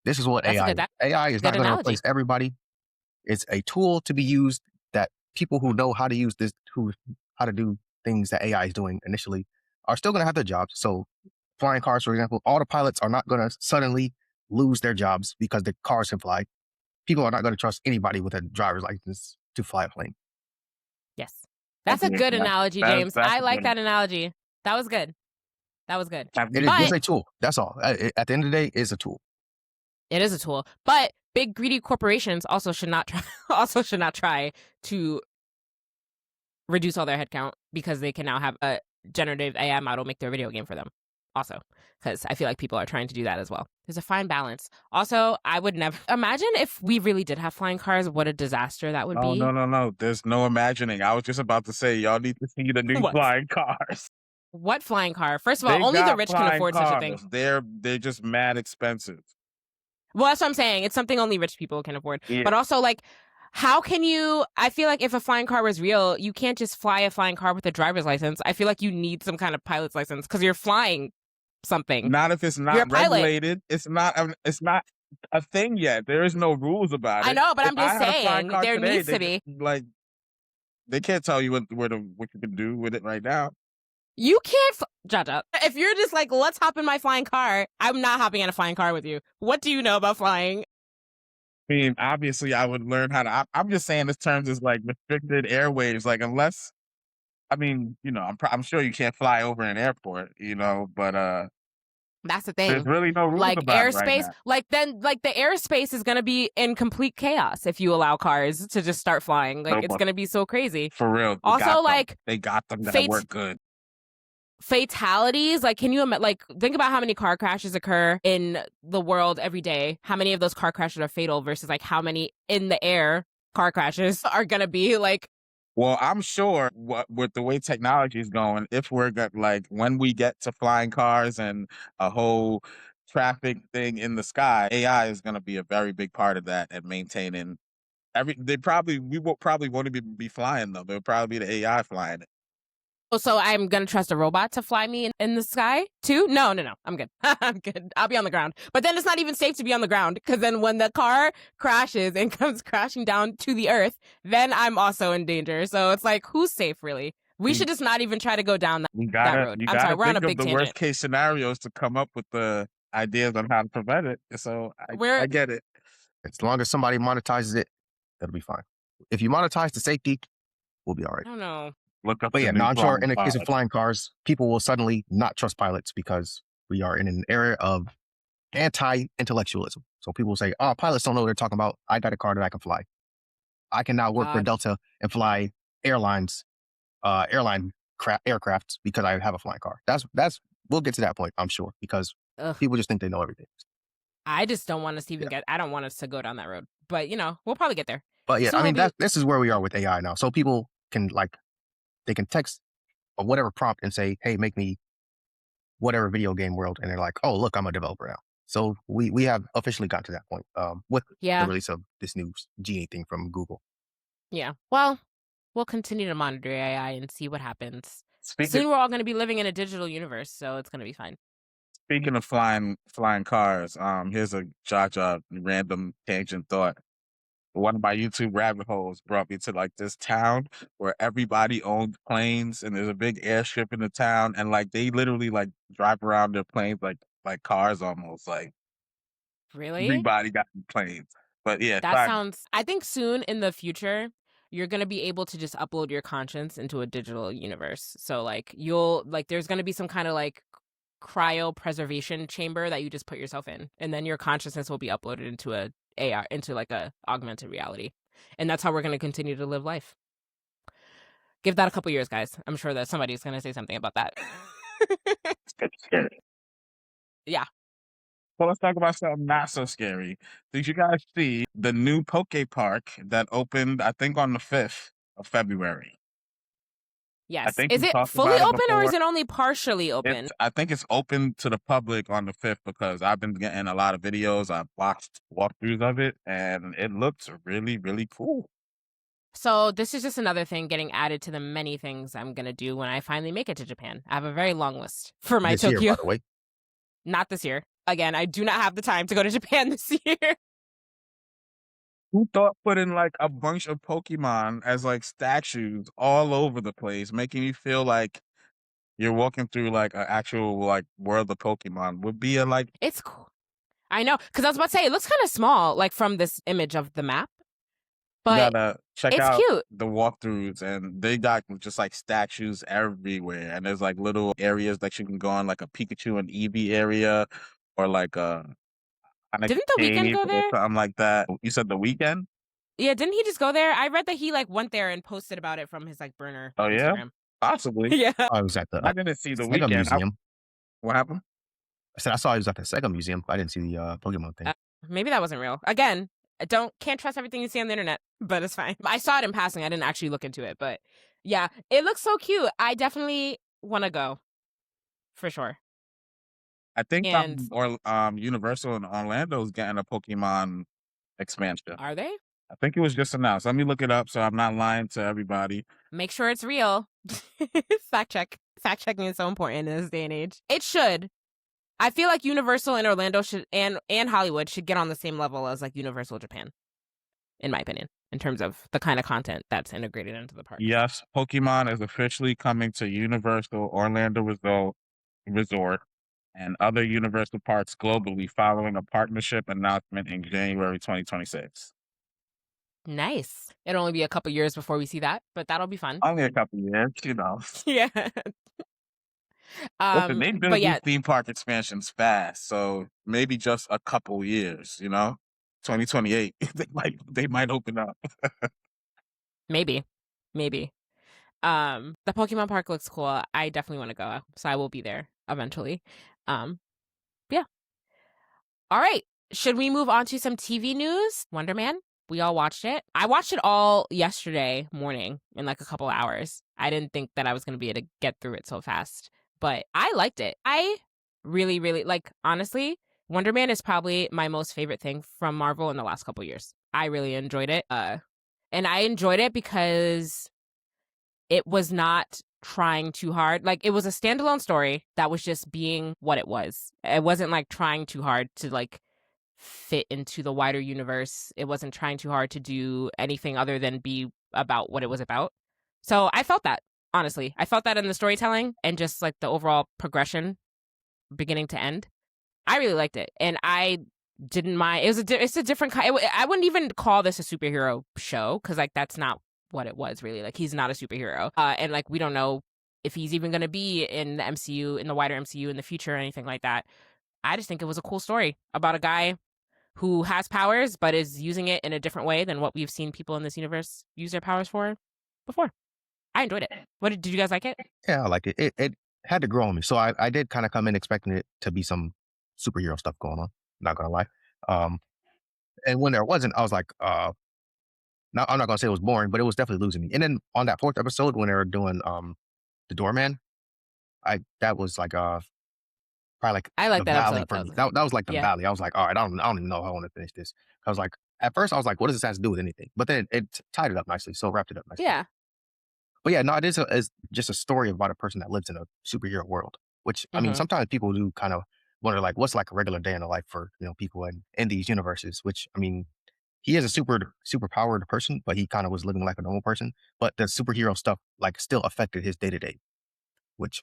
This is what AI is. AI is not going to replace everybody. It's a tool to be used that people who know how to use this, how to do things that AI is doing initially, are still going to have their jobs. So flying cars, for example, all the pilots are not going to suddenly lose their jobs because the cars can fly. People are not going to trust anybody with a driver's license to fly a plane. Yes. That's a good analogy, James. I like that analogy. That was good. It's a tool. That's all. At the end of the day, it's a tool. It is a tool. But big greedy corporations also should not try to reduce all their headcount because they can now have a generative AI model make their video game for them. Also, because I feel like people are trying to do that as well. There's a fine balance. Also, I would never imagine if we really did have flying cars, what a disaster that would be. No. There's no imagining. I was just about to say, y'all need to see the new flying cars. What flying car? First of all, only the rich can afford such a thing. They're just mad expensive. Well, that's what I'm saying. It's something only rich people can afford. Yeah. But also, like, how can you... I feel like if a flying car was real, you can't just fly a flying car with a driver's license. I feel like you need some kind of pilot's license because you're flying something. Not if it's not regulated. It's not a thing yet. There is no rules about it. I know, but I'm just saying there needs to be. Like, they can't tell you what you can do with it right now. You can't, Jaja. If you're just like, let's hop in my flying car, I'm not hopping in a flying car with you. What do you know about flying? I mean, obviously, I would learn how to. I'm just saying this terms is like restricted airwaves. Like, unless, I mean, you know, I'm sure you can't fly over an airport, you know, but that's the thing. There's really no rules like about airspace. It right now. The airspace is gonna be in complete chaos if you allow cars to just start flying. Like, it's gonna be so crazy. For real. Also, they got them that work good. Fatalities, like, can you think about how many car crashes occur in the world every day? How many of those car crashes are fatal versus like how many in the air car crashes are gonna be like? Well, I'm sure with the way technology is going, if we're when we get to flying cars and a whole traffic thing in the sky, AI is going to be a very big part of that and maintaining we won't even be flying them. It'll probably be the AI flying it. So I'm going to trust a robot to fly me in the sky too? No. I'm good. I'm good. I'll be on the ground. But then it's not even safe to be on the ground because then when the car crashes and comes crashing down to the earth, then I'm also in danger. So it's like, who's safe really? We should just not even try to go down that road. I'm sorry, we're on a big tangent. The worst case scenarios to come up with the ideas on how to prevent it. So I get it. As long as somebody monetizes it, that'll be fine. If you monetize the safety, we'll be all right. I don't know. But yeah, I'm sure in the case of flying cars, people will suddenly not trust pilots because we are in an era of anti-intellectualism. So people will say, oh, pilots don't know what they're talking about. I got a car that I can fly. I can now work for Delta and fly airline aircrafts because I have a flying car. We'll get to that point, I'm sure, because people just think they know everything. I just don't want us to even I don't want us to go down that road. But, we'll probably get there. But yeah, this is where we are with AI now. So people can they can text or whatever prompt and say, hey, make me whatever video game world. And they're like, oh, look, I'm a developer now. So we have officially got to that point with the release of this new Genie thing from Google. Yeah. Well, we'll continue to monitor AI and see what happens. Soon we're all going to be living in a digital universe, so it's going to be fine. Speaking of flying cars, here's a Jaja random tangent thought. One of my YouTube rabbit holes brought me to this town where everybody owns planes and there's a big airstrip in the town and they literally drive around their planes like cars almost. Really? Everybody got planes. But yeah, That sounds, I think soon in the future, you're going to be able to just upload your conscience into a digital universe. So like there's going to be some kind of like cryo preservation chamber that you just put yourself in, and then your consciousness will be uploaded into a AR, into like a augmented reality. And that's how we're going to continue to live life. Give that a couple years, guys. I'm sure that somebody's going to say something about that. it's scary. Yeah. So let's talk about something not so scary. Did you guys see the new Poke Park that opened, I think, on the 5th of February? I Yes. think Is we it talked fully about it open or is before. it only partially open? I think it's open to the public on the 5th because I've been getting a lot of videos. I've watched walkthroughs of it, and it looks really, really cool. So this is just another thing getting added to the many things I'm going to do when I finally make it to Japan. I have a very long list for my This Tokyo. year, by the way. Not this year. Again, I do not have the time to go to Japan this year. Who thought putting like a bunch of Pokemon as like statues all over the place, making you feel like you're walking through like an actual like world of Pokemon would be a like. It's cool. I know, because I was about to say it looks kind of small, like from this image of the map. You But gotta check it's out cute. the walkthroughs, and they got just like statues everywhere, and there's like little areas that you can go on, like a Pikachu and Eevee area, or like a Didn't the Weeknd cave go or there? something like that. You said the Weeknd? Yeah, didn't he just go there? I read that he like went there and posted about it from his like burner Oh yeah, Instagram. possibly. Yeah. I was at the I didn't see the Sega Weeknd. Museum. What happened? I said I saw he was at the Sega Museum. I didn't see the Pokemon thing. Maybe that wasn't real. Again, can't trust everything you see on the internet, but it's fine. I saw it in passing. I didn't actually look into it, but yeah, it looks so cute. I definitely want to go for sure. I think And Universal in Orlando is getting a Pokemon expansion. are they? I think it was just announced. Let me look it up so I'm not lying to everybody. Make sure it's real. Fact check. Fact checking is so important in this day and age. It should. I feel like Universal in Orlando should and Hollywood should get on the same level as like Universal Japan, in my opinion, in terms of the kind of content that's integrated into the park. Yes, Pokemon is officially coming to Universal Orlando Resort and other Universal parks globally following a partnership announcement in January 2026. Nice. It'll only be a couple years before we see that, but that'll be fun. Only a couple years, you know. Yeah. Listen, they build But yeah, these theme park expansions fast, so maybe just a couple years, you know? 2028, they might open up. maybe. The Pokemon Park looks cool. I definitely want to go, so I will be there eventually. Yeah. All right. Should we move on to some TV news? Wonder Man. We all watched it. I watched it all yesterday morning in like a couple hours. I didn't think that I was going to be able to get through it so fast, but I liked it. I really, really like, honestly, Wonder Man is probably my most favorite thing from Marvel in the last couple years. I really enjoyed it. And I enjoyed it because it was not trying too hard. Like, it was a standalone story that was just being what it was. It wasn't like trying too hard to like fit into the wider universe. It wasn't trying too hard to do anything other than be about what it was about. So I felt that, honestly. I felt that in the storytelling and just like the overall progression, beginning to end. I really liked it, and I didn't mind. It's a different kind. I wouldn't even call this a superhero show because like that's not what it was really. Like, he's not a superhero, and like we don't know if he's even going to be in the MCU, in the wider MCU in the future or anything like that. I just think it was a cool story about a guy who has powers but is using it in a different way than what we've seen people in this universe use their powers for before. I enjoyed it. Did you guys like it? Yeah, I like it. It had to grow on me. So I did kind of come in expecting it to be some superhero stuff going on. Not gonna lie. And when there wasn't, I was like, I'm not gonna say it was boring, but it was definitely losing me. And then on that 4th episode when they were doing the Doorman, that was like probably like I like the that valley episode. for me. That was like the Yeah. valley. I was like, all right, I don't even know how I want to finish this. I was like, at first I was like, what does this have to do with anything? But then it tied it up nicely, so wrapped it up nicely. Yeah. But yeah, no, it is it's just a story about a person that lives in a superhero world. Which I mean, sometimes people do kind of wonder like, what's like a regular day in the life for people in these universes. Which I mean, he is a super powered person, but he kind of was living like a normal person. But the superhero stuff like still affected his day to day, which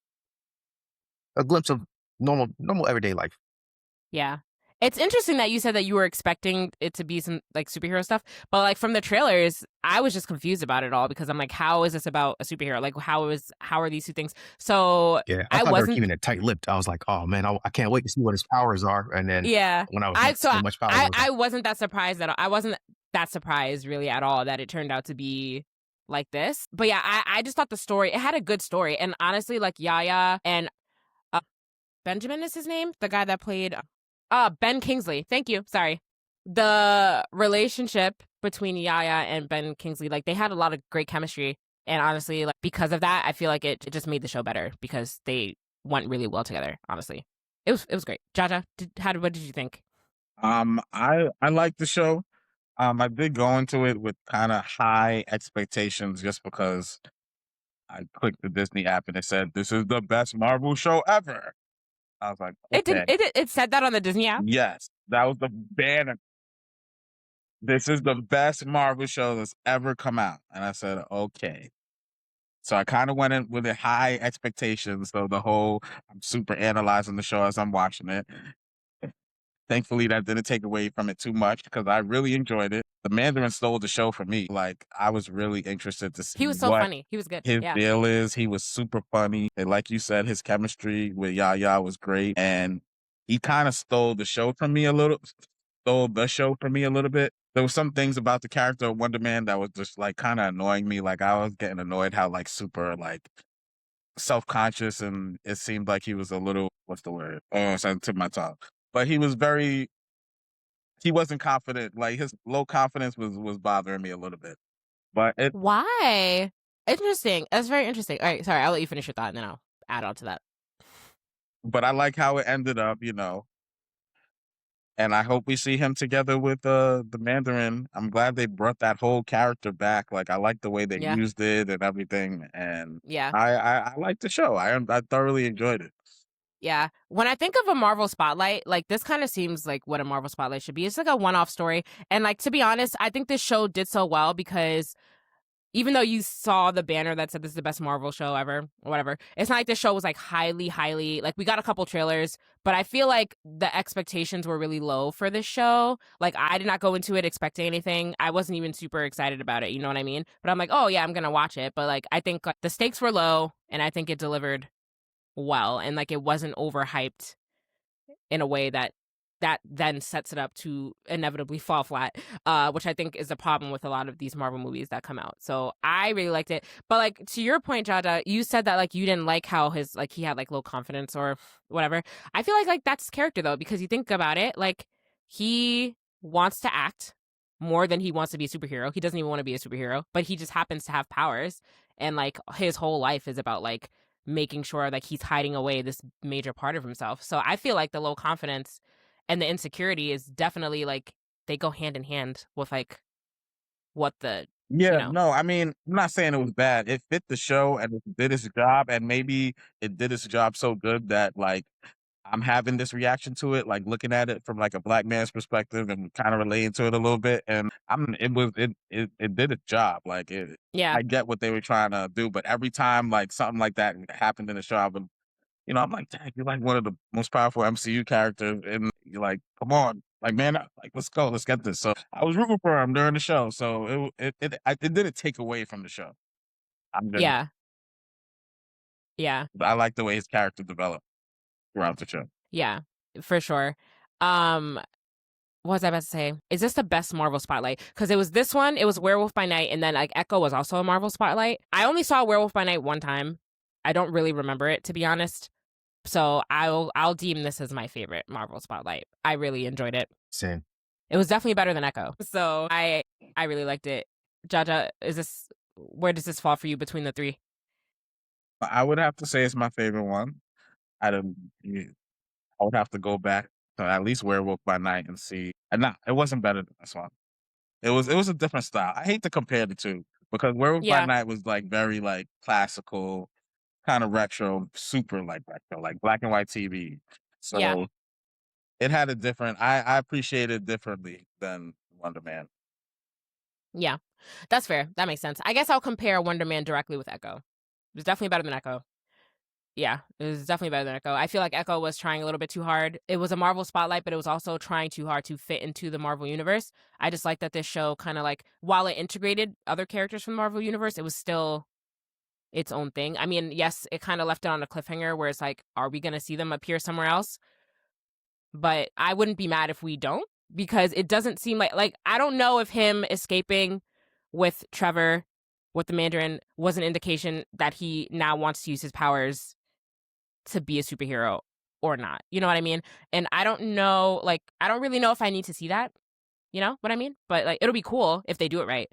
a glimpse of normal everyday life. Yeah. It's interesting that you said that you were expecting it to be some like superhero stuff, but like from the trailers, I was just confused about it all because I'm like, how is this about a superhero? Like, how are these two things? So Yeah, I I thought they were wasn't. keeping it tight-lipped. I was like, "Oh, man, I can't wait to see what his powers are." And then Yeah, when I was like, so much powers, I was I like, wasn't that surprised at all. I wasn't that surprised really at all that it turned out to be like this. But yeah, I just thought the story, it had a good story, and honestly, like Yaya and uh, Benjamin is his name, the guy that played Ben Kingsley. Thank you. Sorry. The relationship between Yaya and Ben Kingsley, like they had a lot of great chemistry, and honestly, like because of that, I feel like it just made the show better because they went really well together. Honestly, it was great. Jaja, what did you think? I like the show. I did go into it with kind of high expectations just because I clicked the Disney app and it said this is the best Marvel show ever. I was like, It didn't. okay, It said that on the Disney app. yes, that was the banner. This is the best Marvel show that's ever come out, and I said, okay. So I kind of went in with a high expectations. So I'm super analyzing the show as I'm watching it. Thankfully, that didn't take away from it too much because I really enjoyed it. The Mandarin stole the show for me. Like, I was really interested to see He was so what funny. He was good. his Yeah. deal is. He was super funny. And like you said, his chemistry with Yaya was great. And he kind of stole the show from me a little, bit. There were some things about the character of Wonder Man that was just like kind of annoying me. Like, I was getting annoyed how like super like self-conscious, and it seemed like he was a little, what's the word? Oh, it's on the tip of my tongue. But he wasn't confident. Like his low confidence was bothering me a little bit. But Why? Interesting. That's very interesting. All right, sorry, I'll let you finish your thought and then I'll add on to that. but I like how it ended up, and I hope we see him together with the Mandarin. I'm glad they brought that whole character back. Like I like the way they Yeah. used it and everything, and Yeah. I like the show. I thoroughly enjoyed it. Yeah. When I think of a Marvel Spotlight, like this kind of seems like what a Marvel Spotlight should be. It's like a one-off story. And like to be honest, I think this show did so well because even though you saw the banner that said this is the best Marvel show ever or whatever, it's not like this show was like highly like we got a couple trailers, but I feel like the expectations were really low for this show. Like I did not go into it expecting anything. I wasn't even super excited about it, you know what I mean? But I'm like, "Oh yeah, I'm going to watch it." But like I think like, the stakes were low and I think it delivered well and like it wasn't overhyped in a way that then sets it up to inevitably fall flat, which I think is the problem with a lot of these Marvel movies that come out. So I really liked it. But like to your point, Jaja, you said that like you didn't like how his like he had like low confidence or whatever. I feel like that's his character though, because you think about it, like he wants to act more than he wants to be a superhero. He doesn't even want to be a superhero, but he just happens to have powers. And like his whole life is about like making sure like he's hiding away this major part of himself. So I feel like the low confidence and the insecurity is definitely like they go hand in hand with like what the Yeah, no, I mean, I'm not saying it was bad. It fit the show and it did its job, and maybe it did its job so good that like I'm having this reaction to it, like looking at it from like a black man's perspective and kind of relating to it a little bit. And it did its job. Like yeah I get what they were trying to do, but every time like something like that happened in the show, I'm like, dang, you're like one of the most powerful MCU characters, and you're like, come on, like man, like let's go, let's get this. So I was rooting for him during the show, so it didn't take away from the show. I'm just, yeah yeah I like the way his character developed throughout the show. yeah for sure. What was I about to say? Is this the best Marvel Spotlight? Because it was this one, it was Werewolf by Night, and then like Echo was also a Marvel Spotlight. I only saw Werewolf by Night one time. I don't really remember it, to be honest. So I'll deem this as my favorite Marvel Spotlight. I really enjoyed it. same. It was definitely better than Echo. So I really liked it. Jaja, where does this fall for you between the three? I would have to say it's my favorite one. I don't. I would have to go back to at least Werewolf by Night and see. And nah, it wasn't better than this one. It was a different style. I hate to compare the two because Werewolf by Yeah, Night was like very like classical, kind of retro, super like retro, like black and white TV. yeah, So it had a different. I appreciate it differently than Wonder Man. yeah. That's fair. That makes sense. I guess I'll compare Wonder Man directly with Echo. It was definitely better than Echo. Yeah, it was definitely better than Echo. I feel like Echo was trying a little bit too hard. It was a Marvel spotlight, but it was also trying too hard to fit into the Marvel universe. I just like that this show kind of like, while it integrated other characters from the Marvel universe, it was still its own thing. I mean, yes, it kind of left it on a cliffhanger where it's like, are we going to see them appear somewhere else? But I wouldn't be mad if we don't, because it doesn't seem like I don't know if him escaping with Trevor, with the Mandarin, was an indication that he now wants to use his powers to be a superhero or not. You know what I mean? And I don't know, I don't really know if I need to see that. You know what I mean? But like, it'll be cool if they do it right.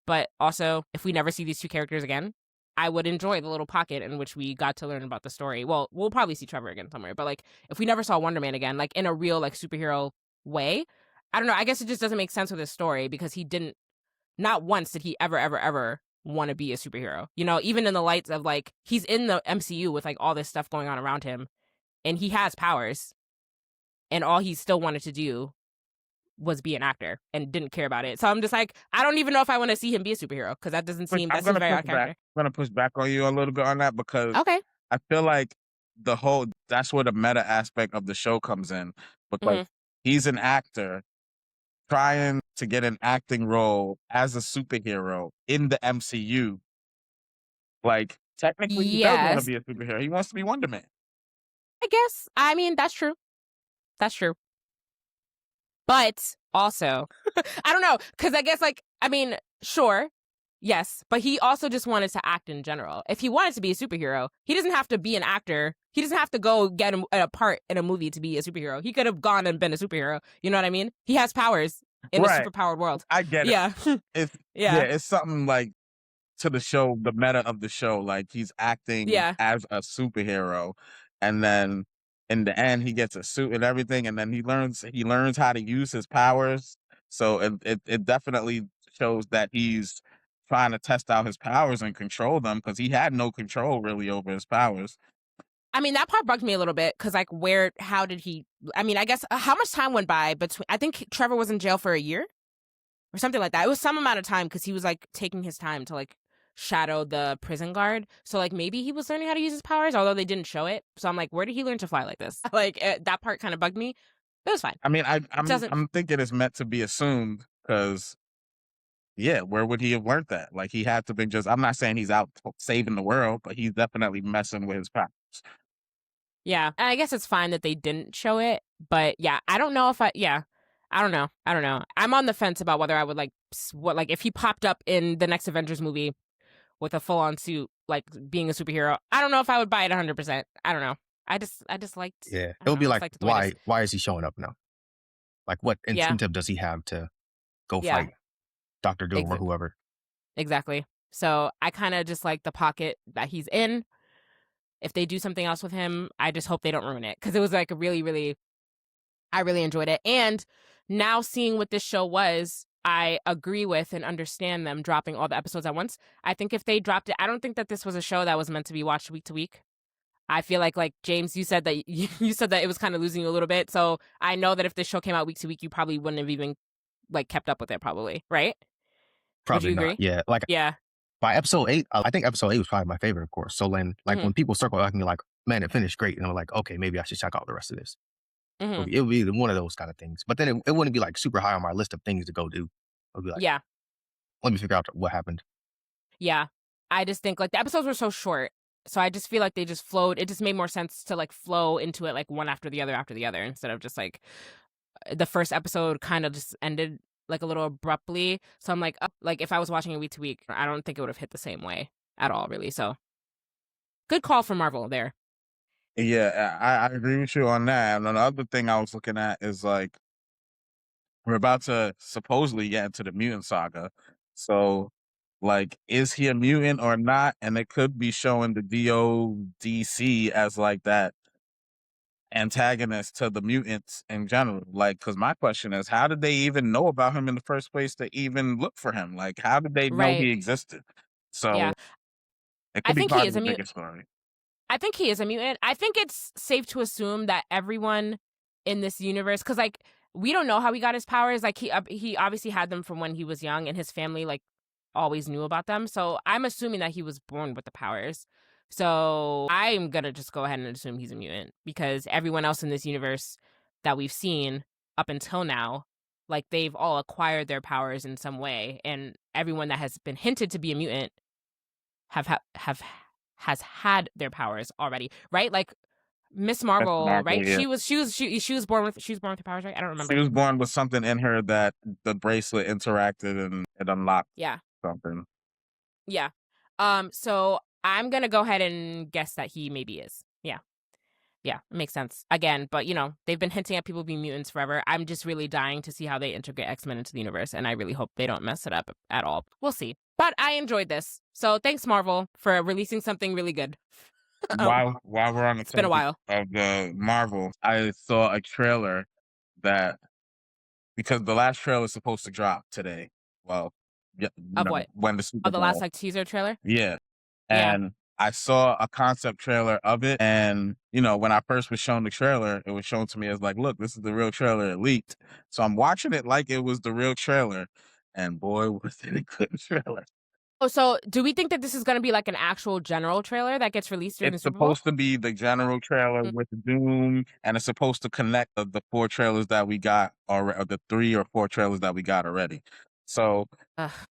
But also, if we never see these two characters again, I would enjoy the little pocket in which we got to learn about the story. Well, we'll probably see Trevor again somewhere, but like, if we never saw Wonder Man again, like in a real like superhero way, I don't know. I guess it just doesn't make sense with his story, because he didn't, not once did he ever want to be a superhero. You know, even in the lights of like, he's in the MCU with like all this stuff going on around him, and he has powers, and all he still wanted to do was be an actor and didn't care about it. So I'm just like, I don't even know if I want to see him be a superhero, because that doesn't seem, that's a very odd character. I'm gonna push back on you a little bit on that, because Okay. I feel like that's where the meta aspect of the show comes in. But like, he's an actor trying to get an acting role as a superhero in the MCU. Like, technically, he does want to be a superhero. He wants to be Wonder Man. I guess. I mean, that's true. That's true. But also, I don't know, because I guess, like, I mean, sure, yes, but he also just wanted to act in general. If he wanted to be a superhero, he doesn't have to be an actor. He doesn't have to go get a part in a movie to be a superhero. He could have gone and been a superhero. You know what I mean? He has powers in a superpowered world. I get it. Yeah. It's something like, to the show, the meta of the show, like he's acting as a superhero, and then in the end he gets a suit and everything, and then he learns how to use his powers. So it definitely shows that he's trying to test out his powers and control them, because he had no control really over his powers. I mean, that part bugged me a little bit, because like, how did he, I mean, I guess, how much time went by between, I think Trevor was in jail for a year or something like that. It was some amount of time, because he was like taking his time to like shadow the prison guard. So like, maybe he was learning how to use his powers, although they didn't show it. So I'm like, where did he learn to fly like this? Like, that part kind of bugged me. It was fine. I mean, I'm thinking it's meant to be assumed, because where would he have learned that? Like, he had to be just, I'm not saying he's out saving the world, but he's definitely messing with his powers. Yeah, and I guess it's fine that they didn't show it, but yeah, I don't know if I don't know. I'm on the fence about whether I would like if he popped up in the next Avengers movie with a full-on suit, like being a superhero. I don't know if I would buy it 100%. I don't know. I just liked. Yeah, it would be like, why is he showing up now? Like, what incentive does he have to go fight Dr. Doom or whoever? Exactly. So I kind of just like the pocket that he's in. If they do something else with him, I just hope they don't ruin it, because it was like I really enjoyed it. And now seeing what this show was, I agree with and understand them dropping all the episodes at once. I think if they dropped it, I don't think that this was a show that was meant to be watched week to week. I feel like James, you said that you said that it was kind of losing you a little bit. So I know that if this show came out week to week, you probably wouldn't have even like kept up with it, probably, right? Probably not. Yeah, by episode 8, I think episode 8 was probably my favorite, of course. So then, when people circle back and be like, man, it finished great, and I'm like, okay, maybe I should check out the rest of this. So it would be one of those kind of things. But then it wouldn't be like super high on my list of things to go do. It would be like, let me figure out what happened. Yeah. I just think like the episodes were so short. So I just feel like they just flowed. It just made more sense to like flow into it like one after the other, instead of just like the first episode kind of just ended like a little abruptly. So I'm like, like if I was watching it week to week, I don't think it would have hit the same way at all, really. So good call from Marvel there. Yeah, I agree with you on that. And another thing I was looking at is like, we're about to supposedly get into the mutant saga. So like, is he a mutant or not? And it could be showing the DODC as like that antagonist to the mutants in general. Like, because my question is, how did they even know about him in the first place to even look for him? Like, how did they know he existed? So it could be part of the bigger story. I think he is a mutant. I think it's safe to assume that everyone in this universe, because like we don't know how he got his powers. Like he obviously had them from when he was young, and his family like always knew about them. So I'm assuming that he was born with the powers. So I'm going to just go ahead and assume he's a mutant, because everyone else in this universe that we've seen up until now, like, they've all acquired their powers in some way, and everyone that has been hinted to be a mutant has had their powers already, right? Like Miss Marvel, right? Yeah. She was born with her powers, right? I don't remember. She was born with something in her that the bracelet interacted and it unlocked something. Yeah. So I'm gonna go ahead and guess that he maybe is. Yeah, it makes sense. Again, but they've been hinting at people being mutants forever. I'm just really dying to see how they integrate X-Men into the universe, and I really hope they don't mess it up at all. We'll see. But I enjoyed this. So thanks, Marvel, for releasing something really good. While we're on the It's been a while. of the Marvel, I saw a trailer that, because the last trailer is supposed to drop today. Well, Of what? when the Super the Bowl. last teaser trailer? Yeah. Yeah. And I saw a concept trailer of it, and when I first was shown the trailer, it was shown to me as like, look, this is the real trailer. It leaked. So I'm watching it like it was the real trailer, and boy, was it a good trailer. Oh, so do we think that this is going to be like an actual general trailer that gets released during the Super Bowl? It's supposed to be the general trailer with Doom, and it's supposed to connect the 4 trailers that we got, or the 3 or 4 trailers that we got already. So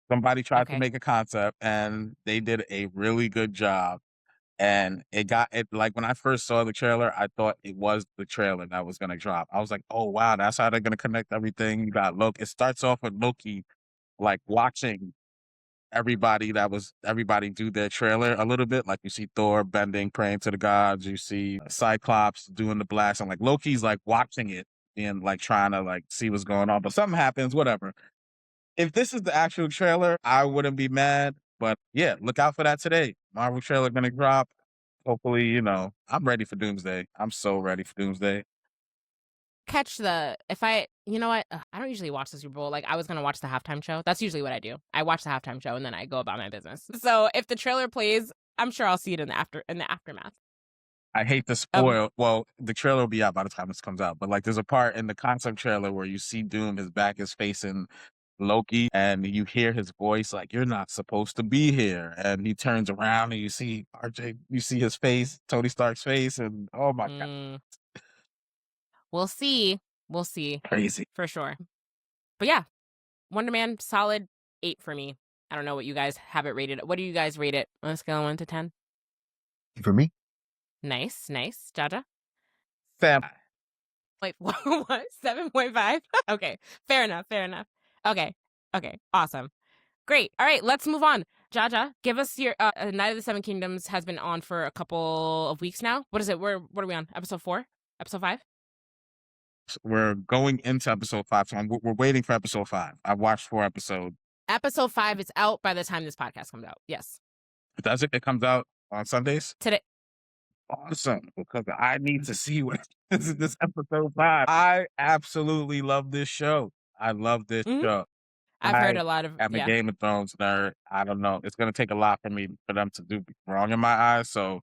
somebody tried to make a concept, and they did a really good job. And it like, when I first saw the trailer, I thought it was the trailer that was going to drop. I was like, oh, wow, that's how they're going to connect everything. You got Loki. It starts off with Loki, like, watching everybody do their trailer a little bit. Like, you see Thor bending, praying to the gods. You see Cyclops doing the blast. And like, Loki's like watching it and like trying to like see what's going on. But something happens, whatever. If this is the actual trailer, I wouldn't be mad. But yeah, look out for that today. Marvel trailer gonna drop. Hopefully, I'm ready for Doomsday. I'm so ready for Doomsday. You know what? I don't usually watch the Super Bowl. Like, I was going to watch the halftime show. That's usually what I do. I watch the halftime show and then I go about my business. So if the trailer plays, I'm sure I'll see it in the aftermath. I hate to spoil. Well, the trailer will be out by the time this comes out. But like, there's a part in the concept trailer where you see Doom, his back is facing Loki, and you hear his voice like, "You're not supposed to be here." And he turns around and you see you see his face, Tony Stark's face, and oh my god. We'll see. Crazy. For sure. But yeah, Wonder Man, solid 8 for me. I don't know what you guys have it rated. What do you guys rate it on a scale of 1 to 10? For me? Nice. Jaja? 7. Wait, what? 7.5? Okay, fair enough. Okay, awesome. Great. All right, let's move on. Jaja, give us your Night of the Seven Kingdoms has been on for a couple of weeks now. What is it? What are we on? Episode 4? Episode 5? We're going into episode 5, so we're waiting for episode 5. I've watched 4 episodes. Episode 5 is out by the time this podcast comes out. Yes. Does it? It comes out on Sundays? Today. Awesome, because I need to see what this episode 5. I absolutely love this show. I love this show. I've heard a lot of. I'm a Game of Thrones nerd. I don't know. It's going to take a lot for them to do wrong in my eyes. So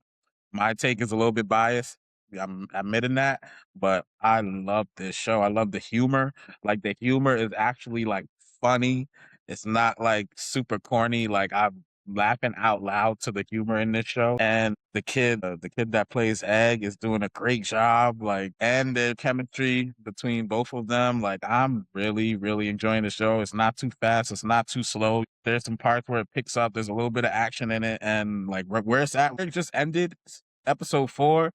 my take is a little bit biased. I'm admitting that, but I love this show. I love the humor. Like, the humor is actually like funny. It's not like super corny. Like, I'm laughing out loud to the humor in this show. And the kid that plays Egg is doing a great job. Like, and the chemistry between both of them. Like, I'm really, really enjoying the show. It's not too fast. It's not too slow. There's some parts where it picks up. There's a little bit of action in it. And like, where it's at, where it just ended, episode 4.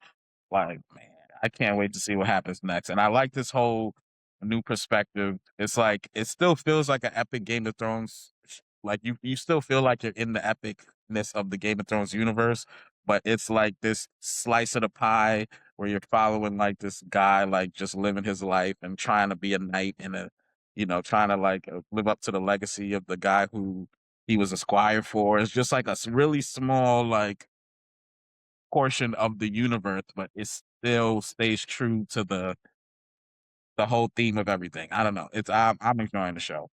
Like, man, I can't wait to see what happens next. And I like this whole new perspective. It's like, it still feels like an epic Game of Thrones. Like, you still feel like you're in the epicness of the Game of Thrones universe, but it's like this slice of the pie where you're following like this guy, like just living his life and trying to be a knight and trying to like live up to the legacy of the guy who he was a squire for. It's just like a really small, like, portion of the universe, but it still stays true to the whole theme of everything. I don't know. I'm enjoying the show.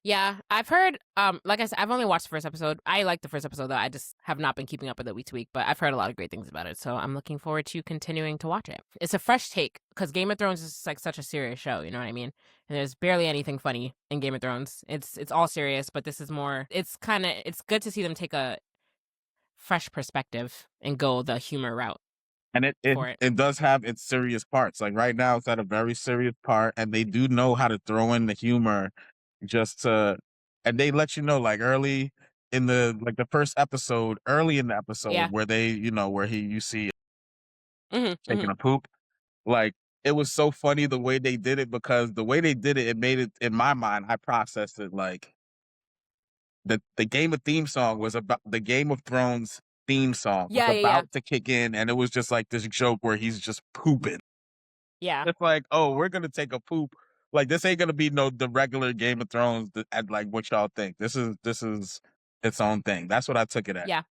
Yeah, I've heard. Like I said, I've only watched the first episode. I like the first episode though. I just have not been keeping up with it week to week. But I've heard a lot of great things about it, so I'm looking forward to continuing to watch it. It's a fresh take because Game of Thrones is like such a serious show. You know what I mean? And there's barely anything funny in Game of Thrones. It's all serious, but this is more. It's good to see them take a fresh perspective and go the humor route. And it does have its serious parts. Like right now, it's at a very serious part, and they do know how to throw in the humor, and they let you know like early in the first episode, early in the episode where they where you see taking a poop. Like it was so funny the way they did it, because the way they did it, it made it, in my mind, I processed it like the Game of theme song was about the Game of Thrones theme song was about to kick in, and it was just like this joke where he's just pooping. Yeah. It's like, oh, we're gonna take a poop. Like this ain't gonna be the regular Game of Thrones at like what y'all think. This is its own thing. That's what I took it as. Yeah.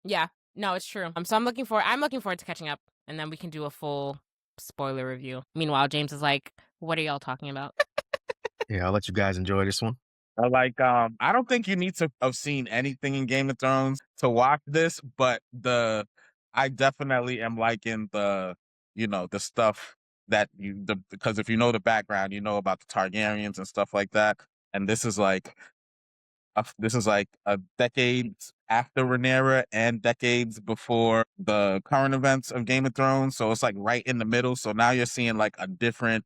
Yeah. No, it's true. So I'm looking forward to catching up, and then we can do a full spoiler review. Meanwhile, James is like, what are y'all talking about? Yeah, I'll let you guys enjoy this one. Like, I don't think you need to have seen anything in Game of Thrones to watch this, but I definitely am liking the stuff that because if you know the background, you know about the Targaryens and stuff like that. And this is like a decades after Rhaenyra and decades before the current events of Game of Thrones. So it's like right in the middle. So now you're seeing like a different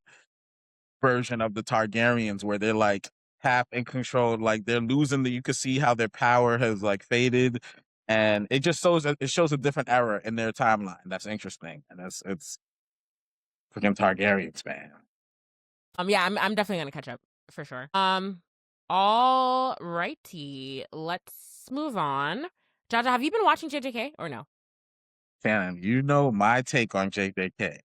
version of the Targaryens where they're like half in control, like they're losing you can see how their power has like faded, and it shows a different era in their timeline. That's interesting, and it's freaking Targaryens, man. Yeah, I'm definitely gonna catch up for sure. All righty, let's move on. Jaja, have you been watching JJK or no? Shannon, you know my take on JJK.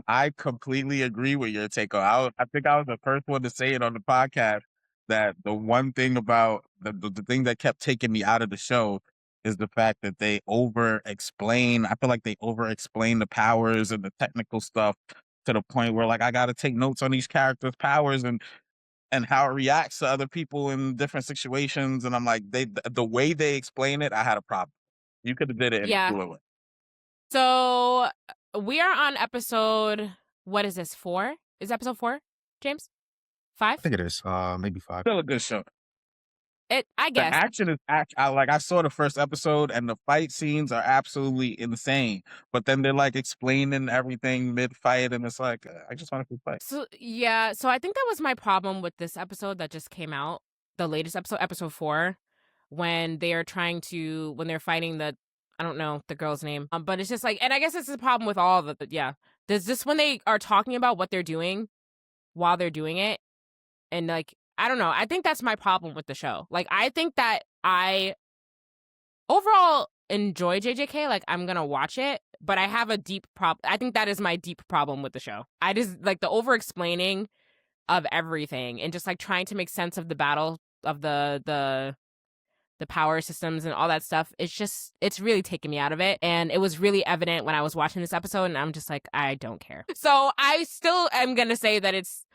I completely agree with your take on. I think I was the first one to say it on the podcast that the one thing about the thing that kept taking me out of the show is the fact that they over-explain. I feel like they over-explain the powers and the technical stuff to the point where like I got to take notes on each character's powers and how it reacts to other people in different situations. And I'm like, the way they explain it, I had a problem. You could have did it in a cooler way. So we are on episode, what is this, 4? Is episode 4, James? 5? I think it is. Maybe 5. Still a good show. I guess. The action is I saw the first episode and the fight scenes are absolutely insane. But then they're like explaining everything mid-fight and it's like, I just want to fight. So yeah, so I think that was my problem with this episode that just came out, the latest episode 4, when they're fighting I don't know the girl's name, but it's just like, and I guess this is a problem with all of it. There's this when they are talking about what they're doing while they're doing it, and like, I don't know. I think that's my problem with the show. Like, I think that I overall enjoy JJK. Like, I'm gonna watch it, but I have a deep problem. I think that is my deep problem with the show. I just like the over-explaining of everything and just like trying to make sense of the battle of the power systems and all that stuff. It's really taken me out of it. And it was really evident when I was watching this episode, and I'm just like, I don't care. So I still am going to say that it's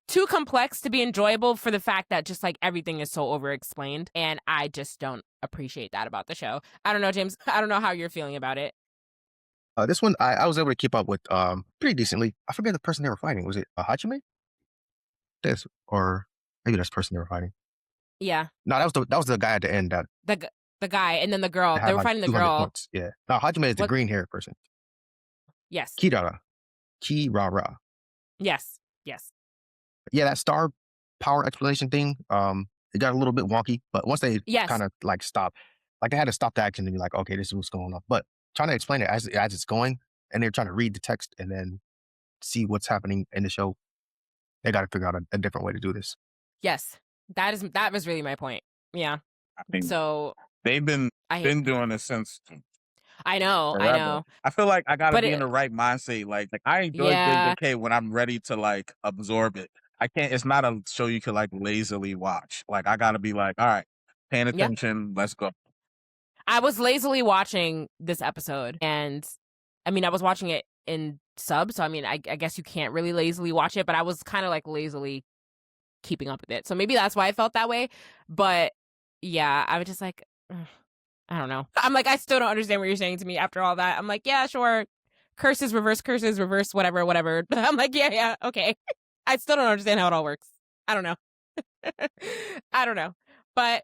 too complex to be enjoyable for the fact that just like everything is so over-explained. And I just don't appreciate that about the show. I don't know, James. I don't know how you're feeling about it. This one, I was able to keep up with pretty decently. I forget the person they were fighting. Was it Hajime? Or maybe that's the person they were fighting. Yeah. No, that was the guy at the end. That the guy and then the girl. They were like fighting the girl. Points. Yeah. No, Hajime is the green haired person. Yes. Kirara. Yes. Yeah, that star power explanation thing. It got a little bit wonky, but once they kind of like stop, like they had to stop the action and be like, okay, this is what's going on. But trying to explain it as it's going, and they're trying to read the text and then see what's happening in the show. They got to figure out a different way to do this. Yes. That was really my point. Yeah. I mean, so they've been doing this since. I know. I feel like I gotta be in the right mindset. Like I enjoy JJK when I'm ready to like absorb it. I can't. It's not a show you could like lazily watch. Like I gotta be like, all right, paying attention. Let's go. I was lazily watching this episode, and I mean, I was watching it in sub, so I mean, I guess you can't really lazily watch it, but I was kind of like lazily keeping up with it. So maybe that's why I felt that way. But yeah, I was just like, I don't know. I'm like, I still don't understand what you're saying to me after all that. I'm like, yeah, sure. Curses, reverse, whatever. I'm like, yeah, okay. I still don't understand how it all works. I don't know. I don't know. But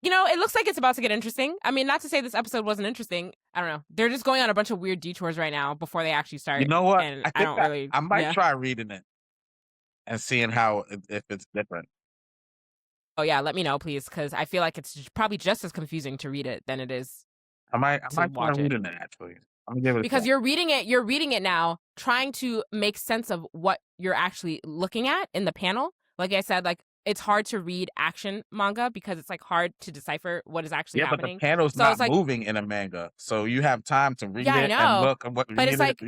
it looks like it's about to get interesting. I mean, not to say this episode wasn't interesting. I don't know. They're just going on a bunch of weird detours right now before they actually start. You know what? And I don't really. I might try reading it and seeing if it's different. Oh yeah, let me know, please, because I feel like it's probably just as confusing to read it than it is. I might try reading it actually. I'm gonna give it because you're reading it now, trying to make sense of what you're actually looking at in the panel. Like I said, like it's hard to read action manga because it's like hard to decipher what is actually happening. But the panel's not moving in a manga, so you have time to read it and look at what. But it's like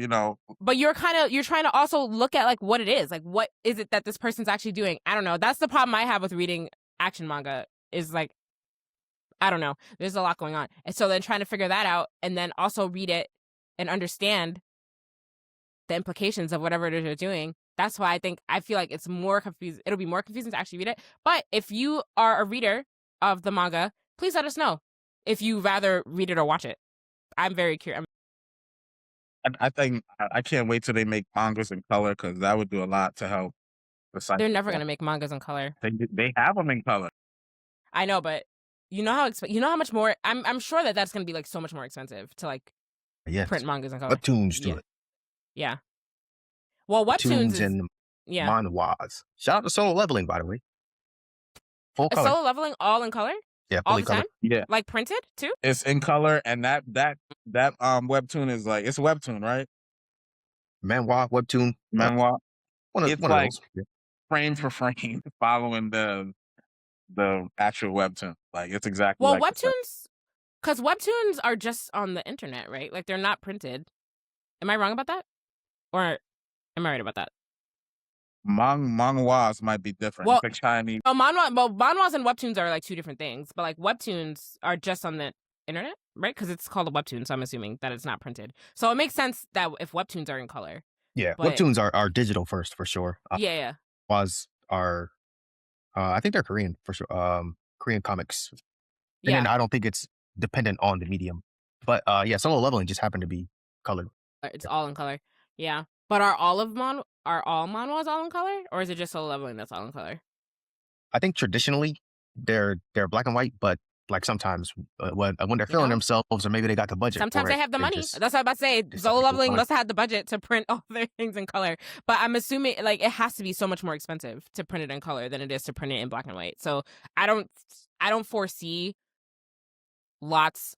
But you're trying to also look at like what it is, like what is it that this person's actually doing. I don't know. That's the problem I have with reading action manga is like, I don't know. There's a lot going on, and so then trying to figure that out, and then also read it and understand the implications of whatever it is you're doing. That's why I feel like it's more confusing. It'll be more confusing to actually read it. But if you are a reader of the manga, please let us know if you rather read it or watch it. I'm very curious. I think I can't wait till they make mangas in color because that would do a lot to help the site. They're never gonna make mangas in color. They have them in color. I know, but you know how much more. I'm sure that that's gonna be like so much more expensive to like print mangas in color. Webtoons do it. Yeah. Well, webtoons and manhwas. Shout out to Solo Leveling, by the way. Full color. Solo Leveling all in color? Yeah, all the time? Yeah. Like printed too? It's in color, and that webtoon is like, it's a webtoon, right? Manhwa, webtoon. Manhwa. One of those. Frame for frame, following the actual webtoon. Like it's exactly. Well, webtoons, because webtoons are just on the internet, right? Like they're not printed. Am I wrong about that? Or am I right about that? Manhwas might be different. Well, it's like Chinese. manhwas and webtoons are like two different things. But like webtoons are just on the internet, right? Because it's called a webtoon, so I'm assuming that it's not printed. So it makes sense that if webtoons are in color. Yeah, webtoons are digital first for sure. Yeah. Manhwas are, I think they're Korean for sure. Korean comics. And then I don't think it's dependent on the medium. But Solo Leveling just happened to be colored. It's all in color. Yeah. But are all manhwas all in color? Or is it just Solo Leveling that's all in color? I think traditionally they're black and white, but like sometimes when they're feeling themselves or maybe they got the budget. Sometimes they have the money. That's what I was about to say. Solo Leveling must have had the budget to print all their things in color. But I'm assuming like it has to be so much more expensive to print it in color than it is to print it in black and white. So I don't foresee lots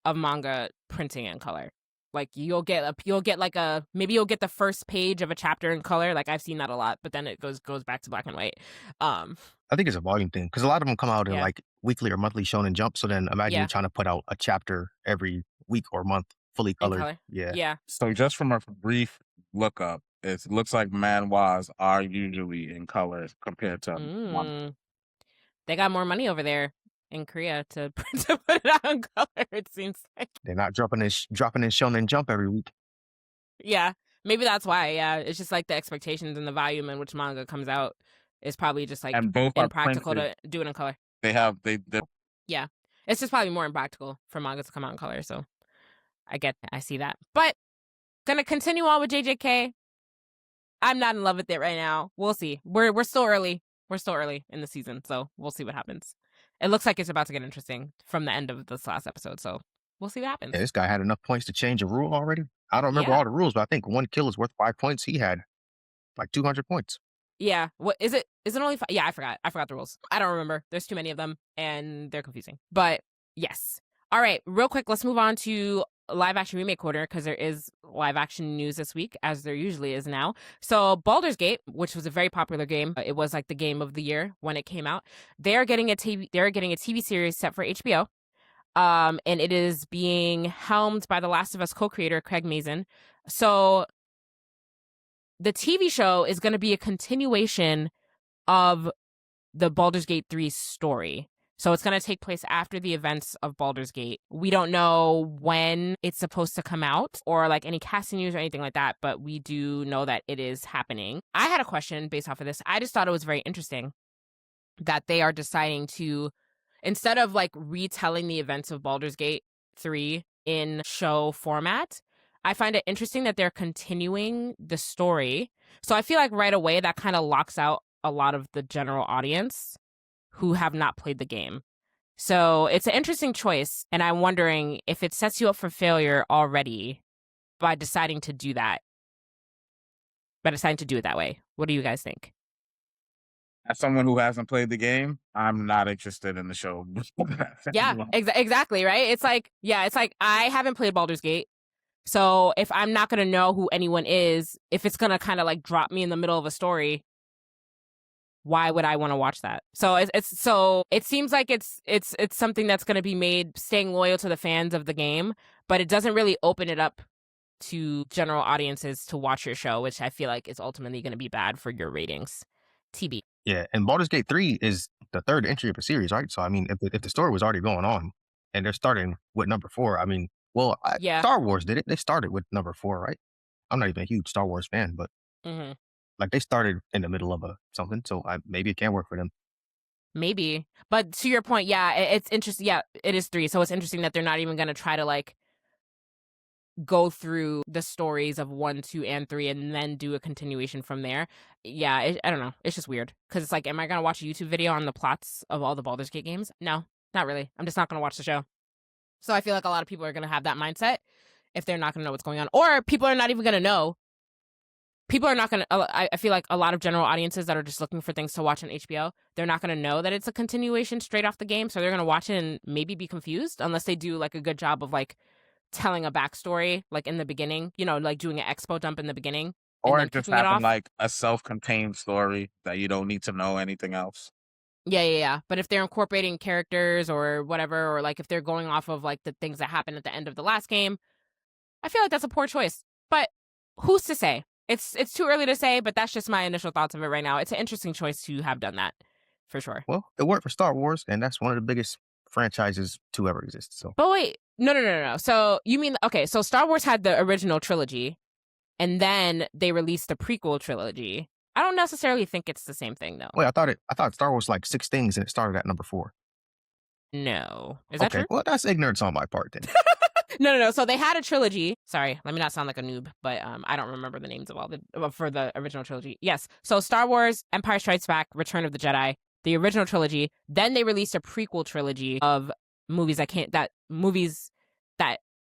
of manga printing in color. Like you'll get the first page of a chapter in color. Like I've seen that a lot, but then it goes back to black and white. I think it's a volume thing because a lot of them come out in like weekly or monthly Shonen Jump. So then imagine you trying to put out a chapter every week or month fully colored. Yeah. So just from a brief lookup, it looks like manhwas are usually in color compared to manga. They got more money over there in Korea to put it out in color, it seems like. They're not dropping in Shonen Jump every week. Yeah, maybe that's why. Yeah, it's just like the expectations and the volume in which manga comes out is probably just like impractical to do it in color. Yeah, it's just probably more impractical for manga to come out in color. So I see that. But gonna continue on with JJK. I'm not in love with it right now. We'll see. We're still early. We're still early in the season, so we'll see what happens. It looks like it's about to get interesting from the end of this last episode, so we'll see what happens. Yeah, this guy had enough points to change a rule already. I don't remember all the rules, but I think one kill is worth 5 points. He had like 200 points. Yeah. What is it? Is it only 5? Yeah, I forgot. I forgot the rules. I don't remember. There's too many of them, and they're confusing. But yes. All right, real quick, let's move on to live action remake quarter because there is live action news this week, as there usually is now. So Baldur's Gate, which was a very popular game, it was like the game of the year when it came out. They're getting a TV series set for HBO, and it is being helmed by The Last of Us co-creator Craig Mazin. So the TV show is going to be a continuation of the Baldur's Gate 3 story. So it's going to take place after the events of Baldur's Gate. We don't know when it's supposed to come out or like any casting news or anything like that, but we do know that it is happening. I had a question based off of this. I just thought it was very interesting that they are deciding to, instead of like retelling the events of Baldur's Gate 3 in show format, I find it interesting that they're continuing the story. So I feel like right away that kind of locks out a lot of the general audience who have not played the game. So it's an interesting choice, and I'm wondering if it sets you up for failure already by deciding to do that. By deciding to do it that way. What do you guys think? As someone who hasn't played the game, I'm not interested in the show. Yeah, exactly, right? It's like I haven't played Baldur's Gate. So if I'm not going to know who anyone is, if it's going to kind of like drop me in the middle of a story, why would I want to watch that? So it seems like it's something that's going to be made staying loyal to the fans of the game, but it doesn't really open it up to general audiences to watch your show, which I feel like is ultimately going to be bad for your ratings. TB. Yeah, and Baldur's Gate 3 is the third entry of a series, right? So I mean, if the story was already going on and they're starting with number 4, I mean, well, Yeah. Star Wars did it. They started with number 4, right? I'm not even a huge Star Wars fan, but like they started in the middle of something, so maybe it can work for them. Maybe, but to your point, yeah, it's interesting. Yeah, it is 3, so it's interesting that they're not even going to try to like go through the stories of 1, 2, and 3 and then do a continuation from there. Yeah, I don't know. It's just weird because it's like, am I going to watch a YouTube video on the plots of all the Baldur's Gate games? No, not really. I'm just not going to watch the show. So I feel like a lot of people are going to have that mindset if they're not going to know what's going on, or people are not even going to know. People are not going to, I feel like a lot of general audiences that are just looking for things to watch on HBO, they're not going to know that it's a continuation straight off the game. So they're going to watch it and maybe be confused unless they do like a good job of like telling a backstory, like in the beginning, you know, like doing an expo dump in the beginning. Or it just having like a self-contained story that you don't need to know anything else. Yeah. But if they're incorporating characters or whatever, or like if they're going off of like the things that happened at the end of the last game, I feel like that's a poor choice. But who's to say? It's too early to say, but that's just my initial thoughts of it right now. It's an interesting choice to have done that, for sure. Well, it worked for Star Wars, and that's one of the biggest franchises to ever exist. So, but wait, no. So you mean, okay? So Star Wars had the original trilogy, and then they released the prequel trilogy. I don't necessarily think it's the same thing, though. Wait, I thought Star Wars was like 6 things, and it started at number 4. No, is that true? Well, that's ignorance on my part then. No. So they had a trilogy. Sorry, let me not sound like a noob, but I don't remember the names of all for the original trilogy. Yes. So Star Wars, Empire Strikes Back, Return of the Jedi, the original trilogy. Then they released a prequel trilogy of movies that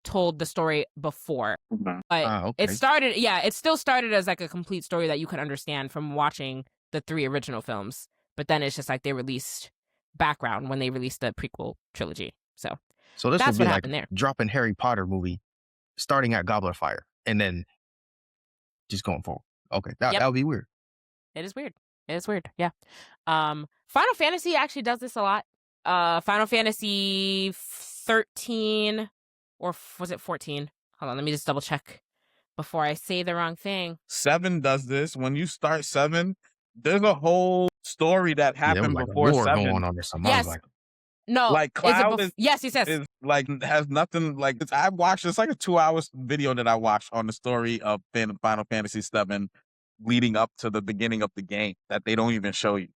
told the story before. But it still started as like a complete story that you could understand from watching the 3 original films. But then it's just like they released background when they released the prequel trilogy. So this that's would be what like happened there. Dropping Harry Potter movie, starting at Goblet of Fire, and then just going forward. Okay, that would be weird. It is weird. Yeah. Final Fantasy actually does this a lot. Final Fantasy 13, or was it 14? Hold on, let me just double check before I say the wrong thing. 7 does this. When you start 7, there's a whole story that happened before 7. Going on this. Yes. No, like Cloud yes. Is like has nothing like I watched. It's like a 2-hour video that I watched on the story of Final Fantasy 7 leading up to the beginning of the game that they don't even show you.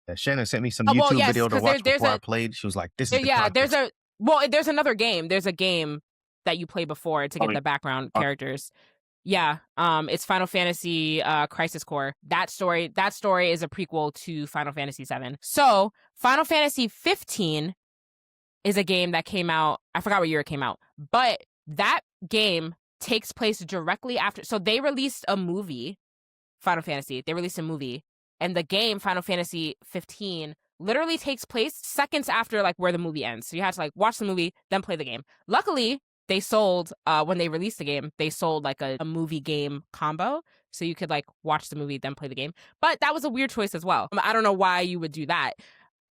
Yeah, Shannon sent me some YouTube video to watch before I played. She was like, "This is there's another game. There's a game that you play before to get the background characters. Yeah, it's Final Fantasy Crisis Core. That story is a prequel to Final Fantasy 7. So Final Fantasy 15 is a game that came out. I forgot what year it came out, but that game takes place directly after. So they released a movie, Final Fantasy. They released a movie, and the game Final Fantasy 15 literally takes place seconds after like where the movie ends. So you have to like watch the movie, then play the game. Luckily, they sold, when they released the game, they sold like a movie game combo. So you could like watch the movie, then play the game. But that was a weird choice as well. I don't know why you would do that,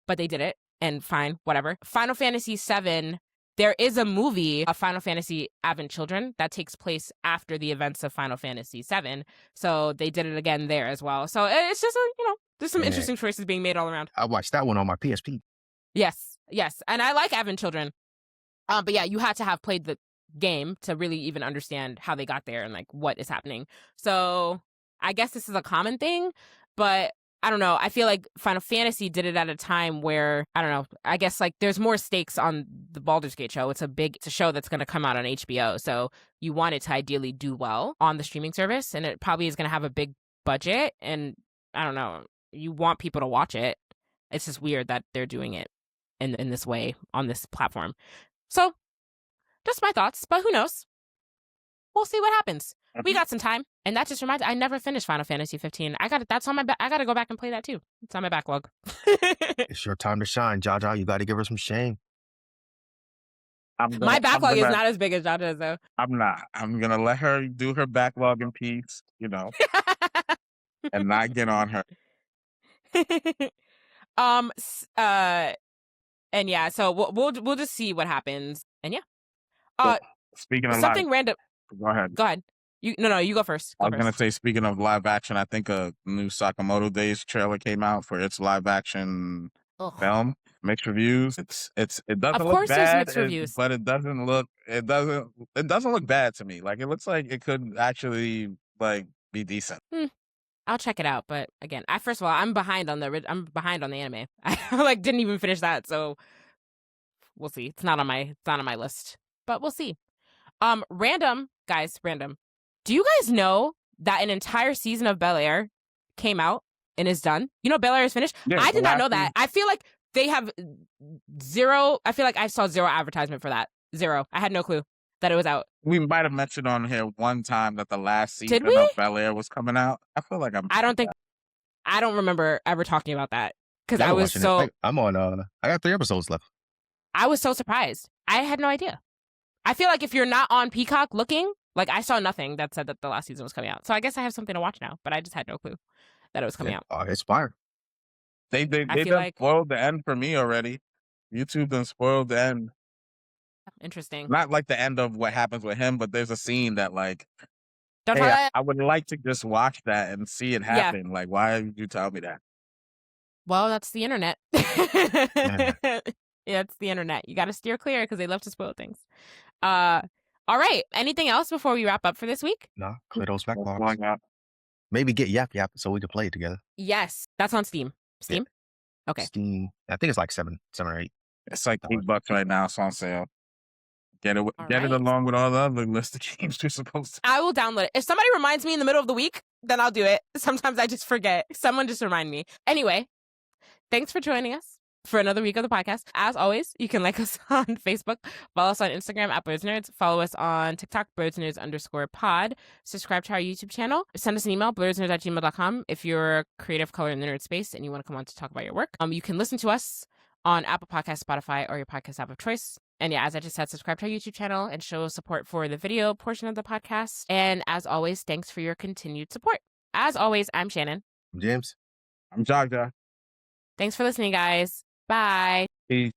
but they did it. And fine, whatever. Final Fantasy 7, there is a movie, a Final Fantasy Advent Children, that takes place after the events of Final Fantasy 7. So they did it again there as well. So it's just, there's some interesting choices being made all around. I watched that one on my PSP. Yes. And I like Advent Children. But yeah, you had to have played the game to really even understand how they got there and like what is happening. So I guess this is a common thing, but I don't know. I feel like Final Fantasy did it at a time where, I don't know, I guess like there's more stakes on the Baldur's Gate show. It's a show that's going to come out on HBO. So you want it to ideally do well on the streaming service, and it probably is going to have a big budget. And I don't know, you want people to watch it. It's just weird that they're doing it in this way on this platform. So just my thoughts, but who knows? We'll see what happens. We got some time, and that just reminds me, I never finished Final Fantasy 15. That's on my I gotta go back and play that too. It's on my backlog. It's your time to shine, Jaja. You got to give her some shame. My backlog is not as big as Jaja's, though. I'm not. I'm gonna let her do her backlog in peace, you know, and not get on her. And yeah, so we'll just see what happens, and yeah. Speaking of something random. Go ahead. Go ahead. You go first. I was gonna say, speaking of live action, I think a new Sakamoto Days trailer came out for its live action film. Mixed reviews. It doesn't look bad, mixed reviews. But it doesn't look bad to me. Like, it looks like it could actually like be decent. I'll check it out, but again, first of all, I'm behind on the anime. I didn't even finish that, so we'll see. It's not on my list, but we'll see. Random. Do you guys know that an entire season of Bel-Air came out and is done? You know, Bel-Air is finished? Yeah, I did not know that. I feel like they have zero. I feel like I saw zero advertisement for that. Zero. I had no clue that it was out. We might have mentioned on here one time that the last season of Bel-Air was coming out. I feel like I don't remember ever talking about that because I was so. I'm on. I got 3 episodes left. I was so surprised. I had no idea. I feel like if you're not on Peacock looking, like, I saw nothing that said that the last season was coming out. So I guess I have something to watch now, but I just had no clue that it was coming out. It's fire. They done spoiled the end for me already. YouTube done spoiled the end. Interesting. Not like the end of what happens with him, but there's a scene that like, don't I would like to just watch that and see it happen. Yeah. Like, why did you tell me that? Well, that's the internet. Yeah, it's the internet. You got to steer clear because they love to spoil things. All right. Anything else before we wrap up for this week? No, clear those backlogs. Maybe get Yap Yap so we can play it together. Yes, that's on Steam. Steam? Yeah. Okay. Steam. I think it's like 7 or 8. It's like $8 right now. It's on sale. Get it along with all the other list of games you're supposed to. I will download it. If somebody reminds me in the middle of the week, then I'll do it. Sometimes I just forget. Someone just remind me. Anyway, thanks for joining us for another week of the podcast. As always, you can like us on Facebook, follow us on Instagram at Blerds Nerds, follow us on TikTok, BlerdsNerds_pod, subscribe to our YouTube channel, send us an email, blerdsnerds@gmail.com, if you're a creative color in the nerd space and you want to come on to talk about your work. You can listen to us on Apple Podcasts, Spotify, or your podcast app of choice. And yeah, as I just said, subscribe to our YouTube channel and show support for the video portion of the podcast. And as always, thanks for your continued support. As always, I'm Shannon. I'm James. I'm Jaja. Thanks for listening, guys. Bye. Peace.